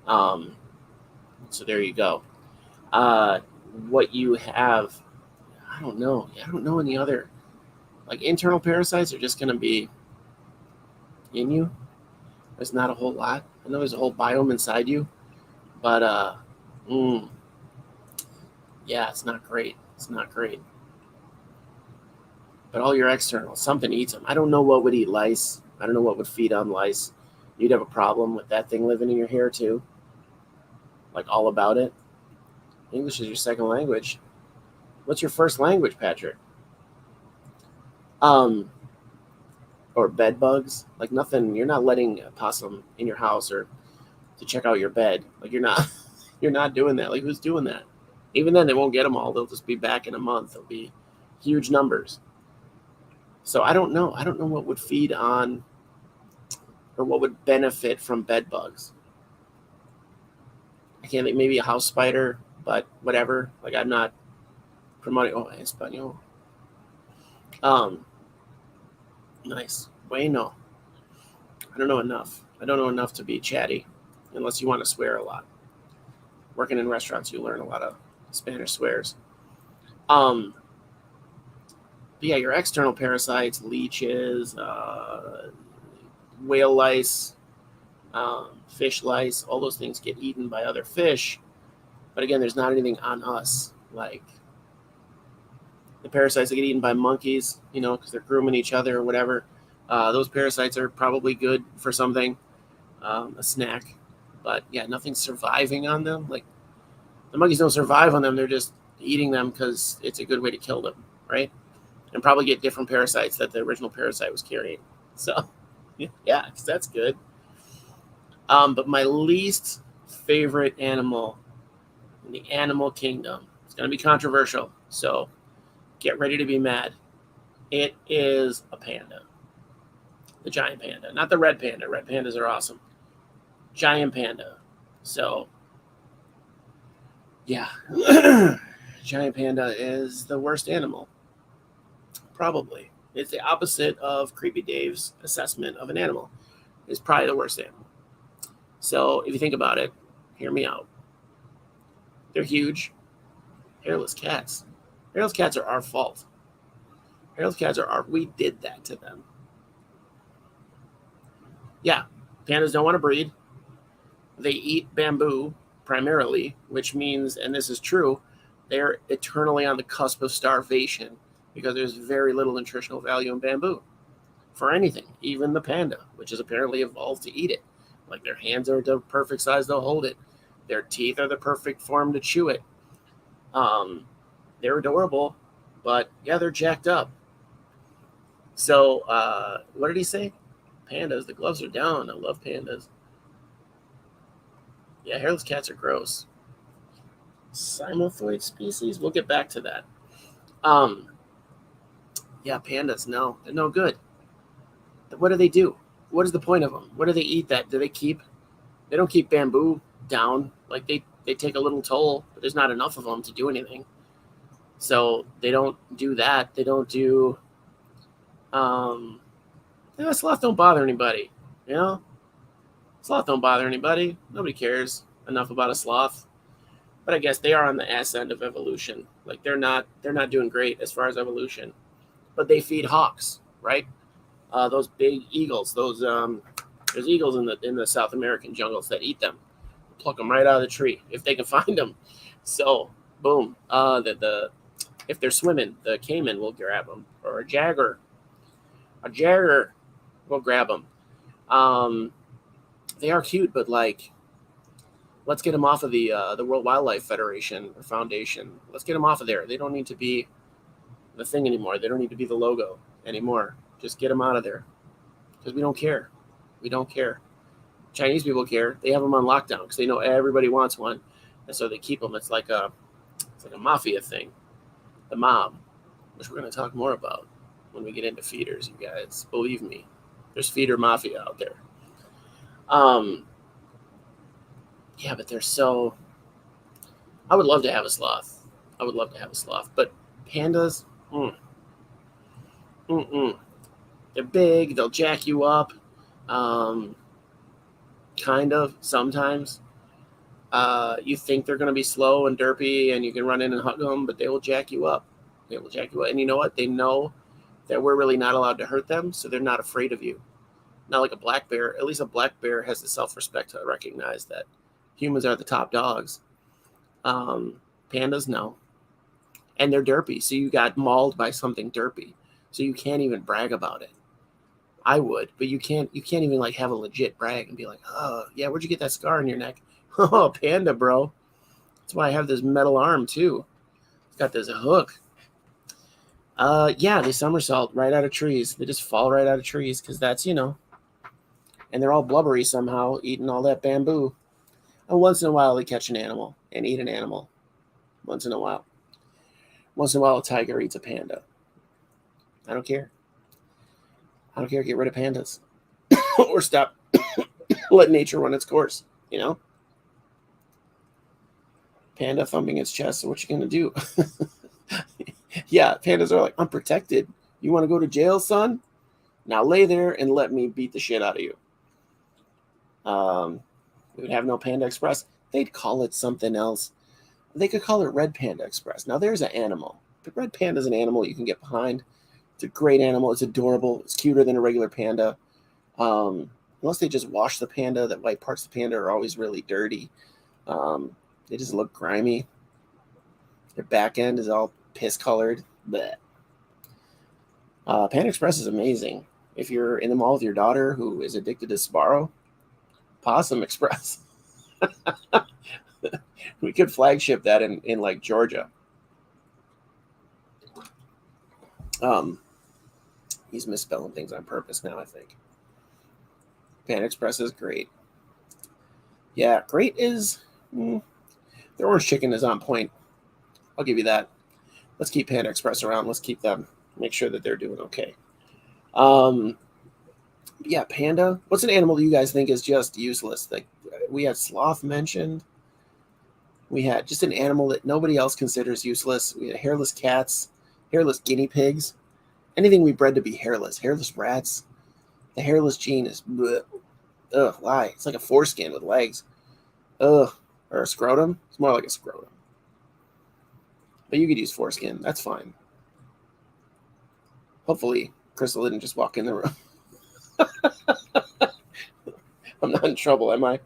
So there you go. What you have, I don't know. I don't know any other, like internal parasites are just going to be in you. There's not a whole lot. I know there's a whole biome inside you, but yeah, it's not great. It's not great. But all your external, something eats them. I don't know what would eat lice. I don't know what would feed on lice. You'd have a problem with that thing living in your hair too. Like all about it. English is your second language. What's your first language, Patrick? Or bed bugs. Like nothing. You're not letting a possum in your house or to check out your bed. Like you're not doing that. Like who's doing that? Even then, they won't get them all. They'll just be back in a month. There'll be huge numbers. So I don't know. I don't know what would feed on or what would benefit from bed bugs. I can't think, maybe a house spider, but whatever. Like I'm not promoting. Oh, Espanol. Nice. Bueno. I don't know enough. I don't know enough to be chatty, unless you want to swear a lot. Working in restaurants, you learn a lot of Spanish swears. But yeah, your external parasites, leeches, whale lice, fish lice, all those things get eaten by other fish. But again, there's not anything on us. Like the parasites that get eaten by monkeys, because they're grooming each other or whatever. Those parasites are probably good for something, a snack. But yeah, nothing's surviving on them. Like the monkeys don't survive on them. They're just eating them because it's a good way to kill them, right? And probably get different parasites that the original parasite was carrying. So yeah, that's good. But my least favorite animal in the animal kingdom, it's going to be controversial. So get ready to be mad. It is a panda. The giant panda, not the red panda. Red pandas are awesome. Giant panda. So, yeah. Giant panda is the worst animal. Probably. It's the opposite of Creepy Dave's assessment of an animal. It's probably the worst animal. So, if you think about it, hear me out. They're huge. Hairless cats. Hairless cats are our fault. Hairless cats we did that to them. Yeah, pandas don't want to breed. They eat bamboo. primarily, which means, and this is true, they're eternally on the cusp of starvation because there's very little nutritional value in bamboo for anything, even the panda, which is apparently evolved to eat it. Like their hands are the perfect size to hold it. Their teeth are the perfect form to chew it. They're adorable, but yeah, they're jacked up. So, what did he say? Pandas, the gloves are down. I love pandas. Yeah, hairless cats are gross. Similithoid species? We'll get back to that. Yeah, pandas, no. They're no good. What do they do? What is the point of them? What do they eat that? Do they keep? They don't keep bamboo down. Like they take a little toll, but there's not enough of them to do anything. So they don't do that. They don't do. Sloth don't bother anybody. You know, sloth don't bother anybody. Nobody cares enough about a sloth. But I guess they are on the ass end of evolution. Like they're not doing great as far as evolution. But they feed hawks, right? Those big eagles. There's eagles in the South American jungles that eat them. Pluck them right out of the tree if they can find them. So boom. If they're swimming, the caiman will grab them, or a jagger. A jagger will grab them. They are cute, but like, let's get them off of the World Wildlife Federation or Foundation. Let's get them off of there. They don't need to be the thing anymore. They don't need to be the logo anymore. Just get them out of there because we don't care. We don't care. Chinese people care. They have them on lockdown because they know everybody wants one, and so they keep them. It's like a mafia thing, the mob, which we're going to talk more about when we get into feeders. You guys, believe me, there's feeder mafia out there. Yeah, but they're so. I would love to have a sloth. But pandas, they're big. They'll jack you up. Kind of sometimes. You think they're going to be slow and derpy, and you can run in and hug them, but they will jack you up. And you know what? They know that we're really not allowed to hurt them, so they're not afraid of you. Not like a black bear. At least a black bear has the self-respect to recognize that humans are the top dogs. Pandas, no. And they're derpy, so you got mauled by something derpy, so you can't even brag about it. I would, but you can't even like have a legit brag and be like, oh yeah, where'd you get that scar on your neck? Oh, panda, bro. That's why I have this metal arm too. It's got this hook. Yeah, they somersault right out of trees. They just fall right out of trees because that's, and they're all blubbery somehow, eating all that bamboo. And once in a while, they catch an animal and eat an animal. Once in a while, a tiger eats a panda. I don't care. Get rid of pandas or stop. Let nature run its course. Panda thumping its chest. So what you gonna do? Yeah, pandas are like, unprotected. You want to go to jail, son? Now lay there and let me beat the shit out of you. We would have no Panda Express. They'd call it something else. They could call it Red Panda Express. Now there's an animal. The red panda is an animal you can get behind. It's a great animal. It's adorable. It's cuter than a regular panda. Unless they just wash the panda. The white parts of the panda are always really dirty. They just look grimy. Their back end is all piss colored. Panda Express is amazing. If you're in the mall with your daughter who is addicted to Sbarro, Possum Express. We could flagship that in like Georgia. He's misspelling things on purpose now, I think. Panda Express is great. Yeah, great is... their orange chicken is on point. I'll give you that. Let's keep Panda Express around. Let's keep them. Make sure that they're doing okay. Yeah, panda. What's an animal that you guys think is just useless? Like we had sloth mentioned. We had just an animal that nobody else considers useless. We had hairless cats, hairless guinea pigs, anything we bred to be hairless. Hairless rats. The hairless gene is bleh. Ugh, why? It's like a foreskin with legs. Ugh. Or a scrotum. It's more like a scrotum. But you could use foreskin. That's fine. Hopefully, Crystal didn't just walk in the room. I'm not in trouble, am I?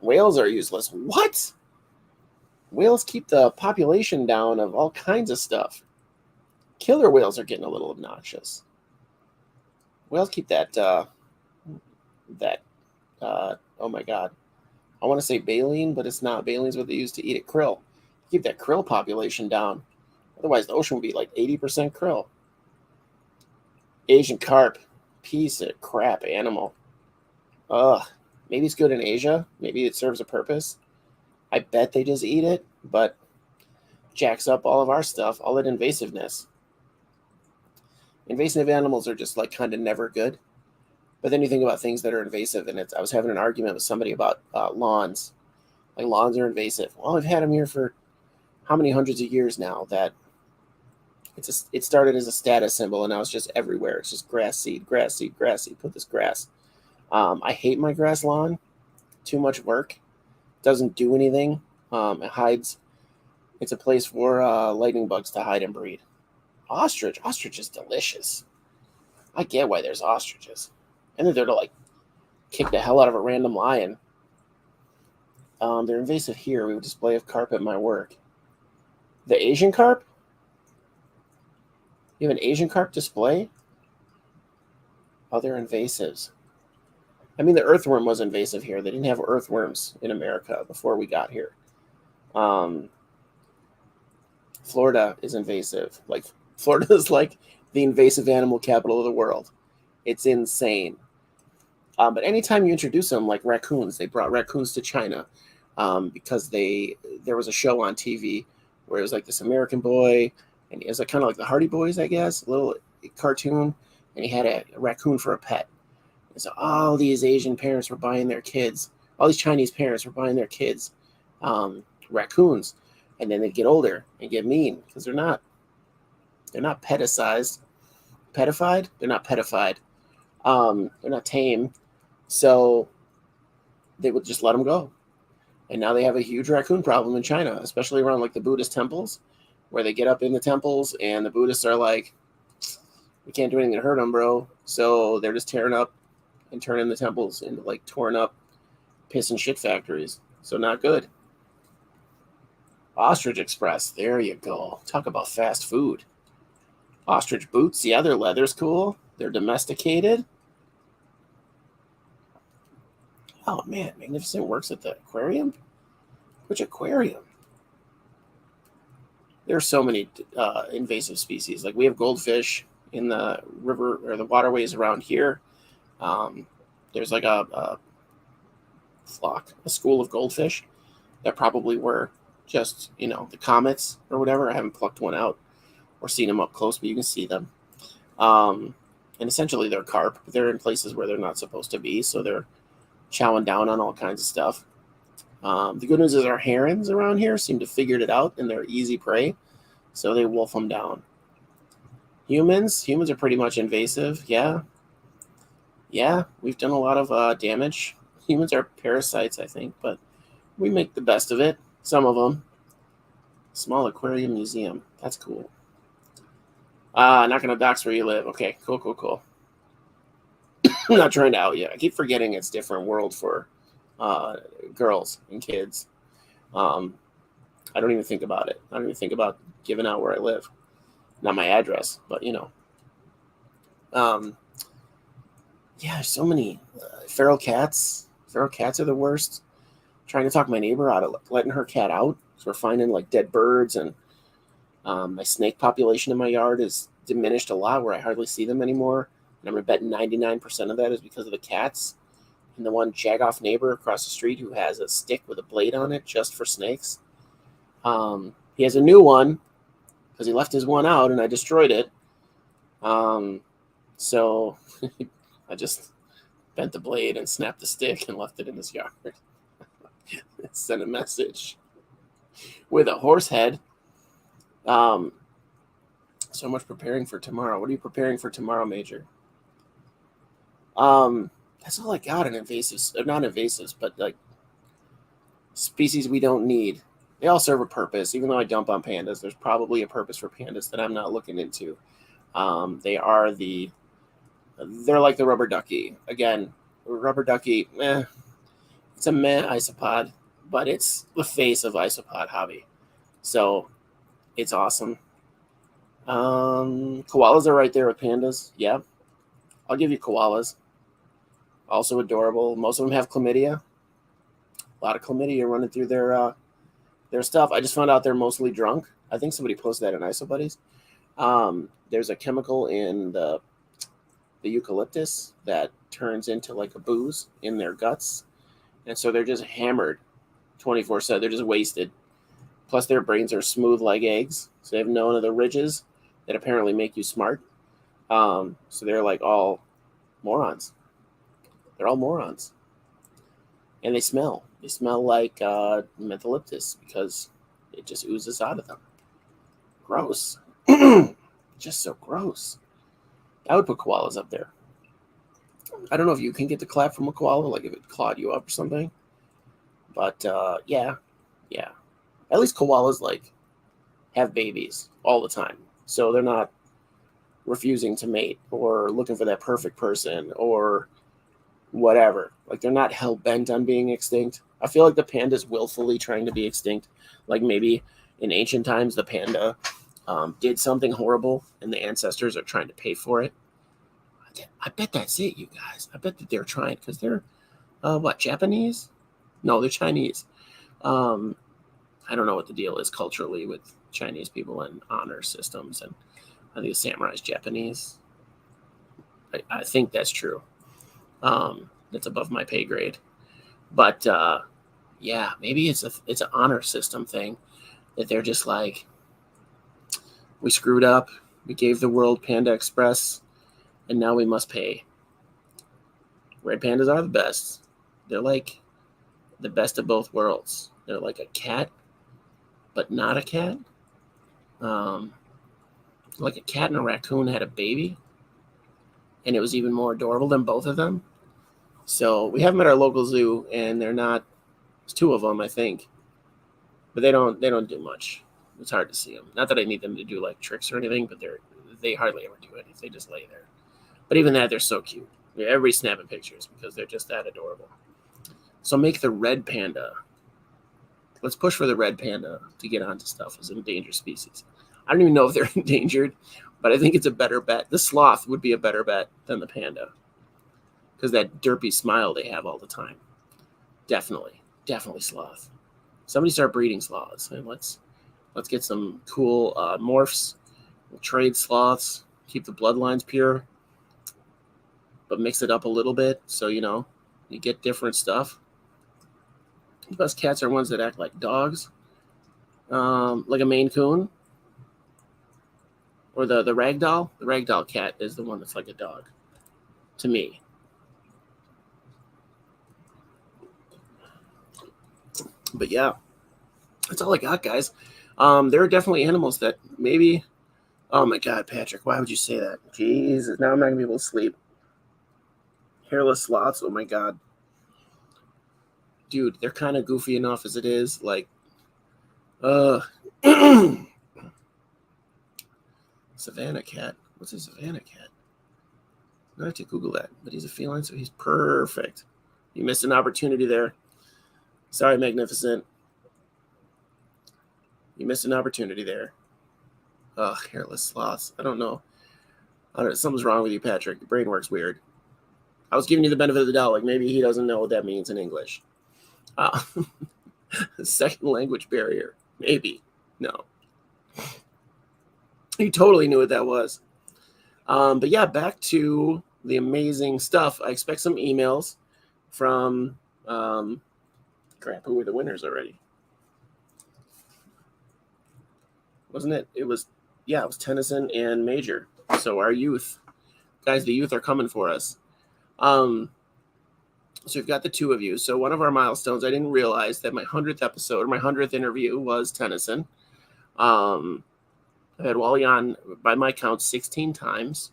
Whales are useless. What? Whales keep the population down of all kinds of stuff. Killer whales are getting a little obnoxious. Whales keep that oh my god, I want to say baleen, but it's not. Baleen's what they use to eat at krill. Keep that krill population down. Otherwise, the ocean would be like 80% krill. Asian carp, piece of crap animal. Ugh. Maybe it's good in Asia. Maybe it serves a purpose. I bet they just eat it, but jacks up all of our stuff, all that invasiveness. Invasive animals are just like kind of never good. But then you think about things that are invasive, and I was having an argument with somebody about lawns. Like lawns are invasive. Well, we've had them here for how many hundreds of years now that it started as a status symbol, and now it's just everywhere. It's just grass seed, grass seed, grass seed. Put this grass. I hate my grass lawn. Too much work. Doesn't do anything. It hides. It's a place for lightning bugs to hide and breed. Ostrich. Ostrich is delicious. I get why there's ostriches. And they're there to like kick the hell out of a random lion. They're invasive here. We have a display of carp at my work. The Asian carp? You have an Asian carp display? Oh, they're invasives. I mean, the earthworm was invasive here. They didn't have earthworms in America before we got here. Florida is invasive. Like, Florida is like the invasive animal capital of the world. It's insane. But anytime you introduce them, like raccoons, they brought raccoons to China because there was a show on TV where it was like this American boy, and it was like kind of like the Hardy Boys, I guess, a little cartoon, and he had a raccoon for a pet. And so all these Asian parents were buying their kids, all these Chinese parents were buying their kids raccoons, and then they'd get older and get mean because they're not pedicized. Pedified? They're not pedified. They're not tame. So they would just let them go. And now they have a huge raccoon problem in China, especially around like the Buddhist temples, where they get up in the temples and the Buddhists are like, we can't do anything to hurt them, bro. So they're just tearing up and turning the temples into like torn up piss and shit factories. So not good. Ostrich Express. There you go. Talk about fast food. Ostrich boots. Yeah, their leather's cool. They're domesticated. Oh, man. Magnificent works at the aquarium? Which aquarium? There are so many invasive species. Like we have goldfish in the river or the waterways around here. There's like a flock, a school of goldfish that probably were just, the comets or whatever. I haven't plucked one out or seen them up close, but you can see them. And essentially they're carp. They're in places where they're not supposed to be, so they're chowing down on all kinds of stuff. The good news is our herons around here seem to have figured it out, and they're easy prey, so they wolf them down. Humans are pretty much invasive. Yeah, we've done a lot of damage. Humans are parasites, I think, but we make the best of it. Some of them. Small aquarium museum. That's cool. Not going to dox where you live. Okay, cool. I'm not trying to out you. I keep forgetting it's different world for girls and kids. I don't even think about it. I don't even think about giving out where I live. Not my address, but there's so many feral cats. Feral cats are the worst. Trying to talk my neighbor out of letting her cat out. So we're finding like dead birds, and my snake population in my yard is diminished a lot where I hardly see them anymore. And I'm going to bet 99% of that is because of the cats. And the one jagoff neighbor across the street who has a stick with a blade on it just for snakes. He has a new one because he left his one out and I destroyed it. So I just bent the blade and snapped the stick and left it in his yard. Sent a message with a horse head. So much preparing for tomorrow. What are you preparing for tomorrow, Major? That's all I got in invasives. Not invasives, but like species we don't need. They all serve a purpose. Even though I dump on pandas, there's probably a purpose for pandas that I'm not looking into. They're like the rubber ducky. Again, rubber ducky, it's a meh isopod. but it's the face of isopod hobby. So it's awesome. Koalas are right there with pandas. Yeah, I'll give you koalas. Also adorable. Most of them have chlamydia. A lot of chlamydia running through their stuff. I just found out they're mostly drunk. I think somebody posted that in IsoBuddies. There's a chemical in the eucalyptus that turns into like a booze in their guts, and so they're just hammered 24/7. They're just wasted. Plus, their brains are smooth like eggs, so they have none of the ridges that apparently make you smart. So they're like all morons. They're all morons, and they smell. They smell like mentholyptus because it just oozes out of them. Gross. Just so gross. I would put koalas up there. I don't know if you can get the clap from a koala, like if it clawed you up or something. But yeah. At least koalas like have babies all the time, so they're not refusing to mate or looking for that perfect person or whatever. Like they're not hell bent on being extinct. I feel like the panda's willfully trying to be extinct. Like maybe in ancient times the panda did something horrible and the ancestors are trying to pay for it. I bet that's it, you guys. I bet that they're trying because they're what, Japanese? No, they're Chinese. I don't know what the deal is culturally with Chinese people and honor systems, and I think the samurai's Japanese. I think that's true. That's above my pay grade, but yeah, maybe it's an honor system thing that they're just like, we screwed up, we gave the world Panda Express, and now we must pay. Red pandas are the best. They're like the best of both worlds. They're like a cat, but not a cat. Like a cat and a raccoon had a baby, and it was even more adorable than both of them. So we have them at our local zoo, and they're not. There's two of them, I think, but they don't do much. It's hard to see them. Not that I need them to do like tricks or anything, but they hardly ever do it. They just lay there. But even that, they're so cute. Yeah, everybody's snapping pictures because they're just that adorable. So make the red panda. Let's push for the red panda to get onto stuff as an endangered species. I don't even know if they're endangered, but I think it's a better bet. The sloth would be a better bet than the panda because that derpy smile they have all the time. Definitely sloth. Somebody start breeding sloths, and let's get some cool morphs. We'll trade sloths, keep the bloodlines pure, but mix it up a little bit so you get different stuff. The best cats are ones that act like dogs, like a Maine Coon or the ragdoll. The ragdoll cat is the one that's like a dog to me. But yeah, that's all I got, guys. There are definitely animals that maybe. Oh my God, Patrick, why would you say that? Jesus, now I'm not gonna be able to sleep. Hairless sloths. Oh my God, dude, they're kind of goofy enough as it is. Like, Savannah cat. What's a Savannah cat? I have to Google that, but he's a feline, so he's perfect. You missed an opportunity there. Sorry, Magnificent. You missed an opportunity there. Ugh, hairless sloths. I don't know. Something's wrong with you, Patrick. Your brain works weird. I was giving you the benefit of the doubt. Like maybe he doesn't know what that means in English. Second language barrier. Maybe. No. You totally knew what that was. But yeah, back to the amazing stuff. I expect some emails from crap, who were the winners already? Wasn't it? It was Tennyson and Major. So our youth. Guys, the youth are coming for us. So we've got the two of you. So one of our milestones, I didn't realize that my 100th episode, or my 100th interview was Tennyson. I've had Wally on, by my count, 16 times.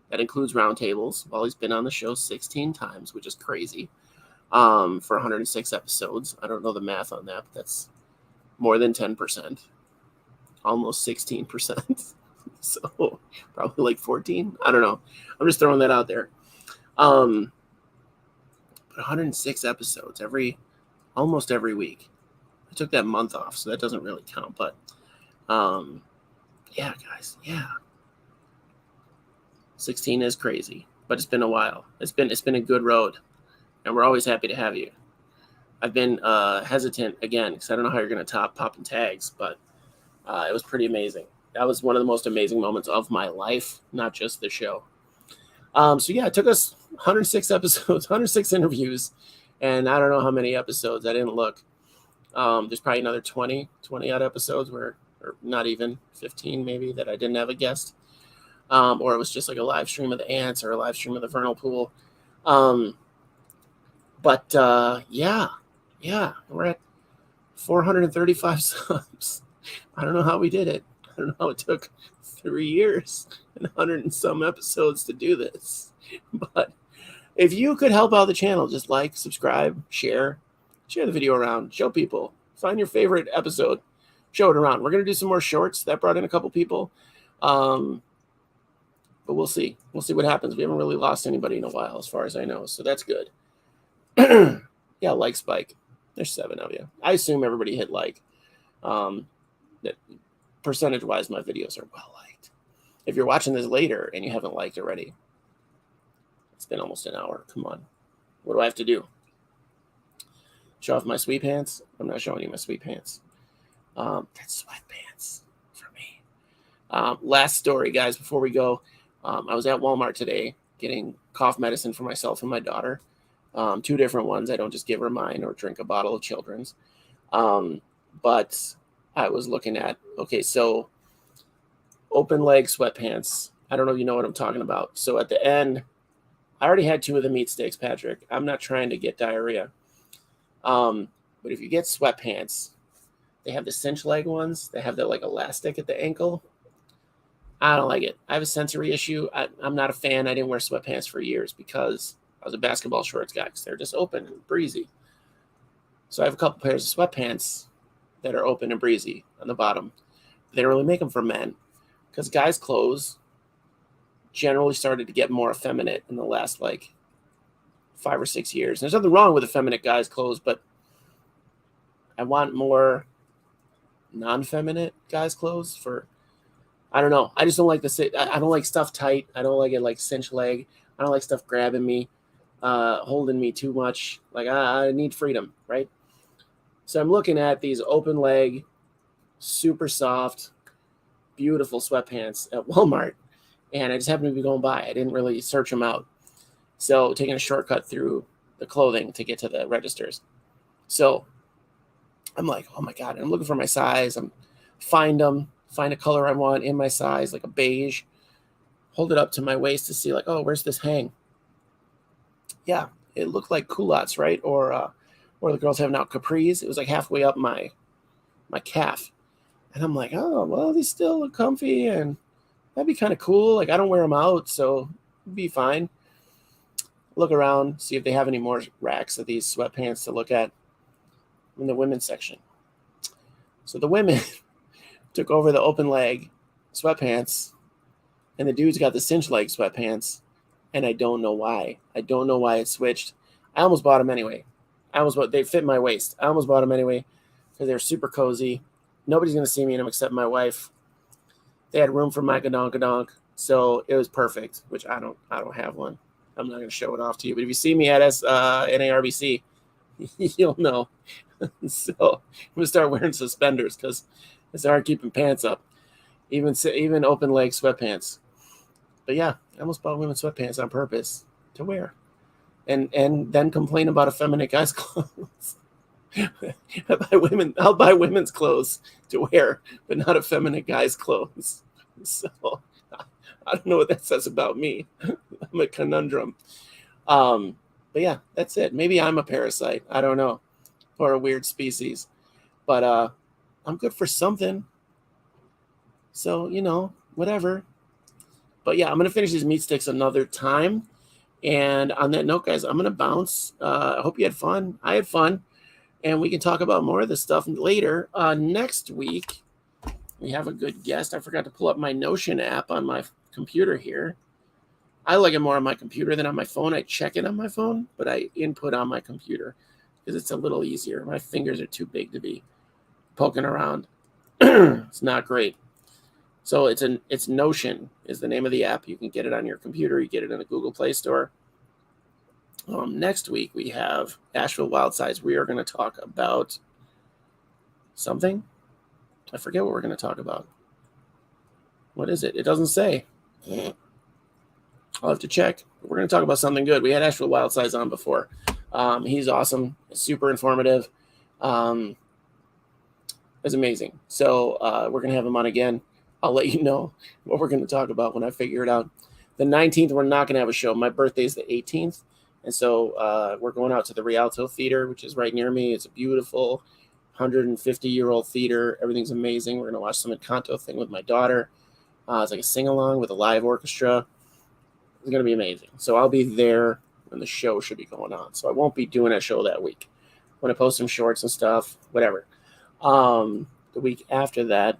That includes roundtables. Wally's been on the show 16 times, which is crazy. For 106 episodes. I don't know the math on that, but that's more than 10%. Almost 16%. So probably like 14. I don't know. I'm just throwing that out there. But 106 episodes almost every week. I took that month off, so that doesn't really count. But yeah, guys, yeah. 16 is crazy, but it's been a while. It's been a good road, and we're always happy to have you. I've been hesitant again because I don't know how you're going to top popping tags, but it was pretty amazing. That was one of the most amazing moments of my life, not just the show. So yeah, it took us 106 episodes, 106 interviews, and I don't know how many episodes. I didn't look. There's probably another 20 odd episodes or not even 15 maybe that I didn't have a guest. Or it was just like a live stream of the ants or a live stream of the vernal pool. Yeah, we're at 435 subs. I don't know how we did it. I don't know how it took 3 years and 100 and some episodes to do this. But if you could help out the channel, just like, subscribe, share the video around, show people, find your favorite episode, show it around. We're going to do some more shorts. That brought in a couple people. But we'll see. We'll see what happens. We haven't really lost anybody in a while, as far as I know. So that's good. Yeah, like spike. There's 7 of you. I assume everybody hit like. That percentage-wise, my videos are well liked. If you're watching this later and you haven't liked already, it's been almost an hour. Come on. What do I have to do? Show off my sweet pants? I'm not showing you my sweet pants. That's sweatpants for me. Last story, guys, before we go. I was at Walmart today getting cough medicine for myself and my daughter. 2 different ones. I don't just give her mine or drink a bottle of children's. But I was looking at, okay, so open leg sweatpants. I don't know if you know what I'm talking about. So at the end, I already had 2 of the meat sticks, Patrick. I'm not trying to get diarrhea. But if you get sweatpants, they have the cinch leg ones. They have the like elastic at the ankle. I don't like it. I have a sensory issue. I'm not a fan. I didn't wear sweatpants for years because I was a basketball shorts guy because they're just open and breezy. So I have a couple pairs of sweatpants that are open and breezy on the bottom. They don't really make them for men because guys' clothes generally started to get more effeminate in the last like 5 or 6 years. There's nothing wrong with effeminate guys' clothes, but I want more non-feminine guys' clothes for, I don't know. I just don't like I don't like stuff tight. I don't like it like cinch leg. I don't like stuff grabbing me, holding me too much. Like I need freedom, right? So I'm looking at these open leg, super soft, beautiful sweatpants at Walmart. And I just happened to be going by. I didn't really search them out. So taking a shortcut through the clothing to get to the registers. So I'm like, oh my God. And I'm looking for my size. Find a color I want in my size, like a beige. Hold it up to my waist to see like, oh, where's this hang? Yeah, it looked like culottes, right? Or the girls have now capris. It was like halfway up my calf. And I'm like, oh, well, these still look comfy and that'd be kind of cool. Like I don't wear them out, so it'd be fine. Look around, see if they have any more racks of these sweatpants to look at in the women's section. So the women took over the open leg sweatpants and the dudes got the cinch leg sweatpants. And I don't know why. I don't know why it switched. I almost bought them anyway. They fit my waist. I almost bought them anyway because they're super cozy. Nobody's going to see me in them except my wife. They had room for my gadonk, so it was perfect, which I don't have one. I'm not going to show it off to you. But if you see me at NARBC, you'll know. So I'm going to start wearing suspenders because it's hard keeping pants up, even open leg sweatpants. But yeah, I almost bought women's sweatpants on purpose to wear. And then complain about effeminate guys' clothes. I'll buy women's clothes to wear, but not effeminate guys' clothes. So I don't know what that says about me. I'm a conundrum. But yeah, that's it. Maybe I'm a parasite. I don't know. Or a weird species. But I'm good for something. So, whatever. But yeah, I'm going to finish these meat sticks another time. And on that note, guys, I'm going to bounce. I hope you had fun. I had fun. And we can talk about more of this stuff later. Next week, we have a good guest. I forgot to pull up my Notion app on my computer here. I like it more on my computer than on my phone. I check it on my phone, but I input on my computer because it's a little easier. My fingers are too big to be poking around. It's not great. So it's Notion is the name of the app. You can get it on your computer. You get it in the Google Play Store. Next week we have Asheville Wildsides. We are going to talk about something. I forget what we're going to talk about. What is it? It doesn't say. I'll have to check. We're going to talk about something good. We had Asheville Wildsides on before. He's awesome. Super informative. It's amazing. So we're going to have him on again. I'll let you know what we're going to talk about when I figure it out. The 19th, we're not going to have a show. My birthday is the 18th. And so we're going out to the Rialto Theater, which is right near me. It's a beautiful 150-year-old theater. Everything's amazing. We're going to watch some Encanto thing with my daughter. It's like a sing-along with a live orchestra. It's going to be amazing. So I'll be there when the show should be going on. So I won't be doing a show that week. When I post some shorts and stuff, whatever. The week after that,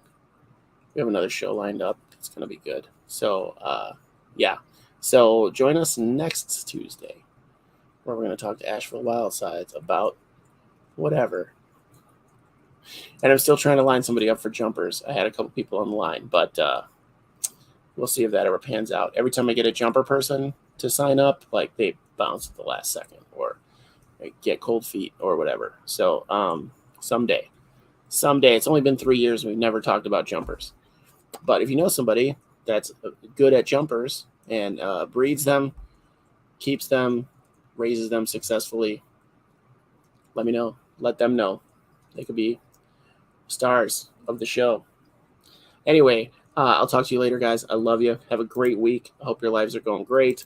we have another show lined up. It's going to be good. So, yeah. So join us next Tuesday, where we're going to talk to Asheville Wildsides about whatever. And I'm still trying to line somebody up for jumpers. I had a couple people on the line, but we'll see if that ever pans out. Every time I get a jumper person to sign up, like they bounce at the last second or they get cold feet or whatever. So someday, it's only been 3 years and we've never talked about jumpers. But if you know somebody that's good at jumpers and breeds them, keeps them, raises them successfully, let me know. Let them know. They could be stars of the show. Anyway, I'll talk to you later, guys. I love you. Have a great week. I hope your lives are going great.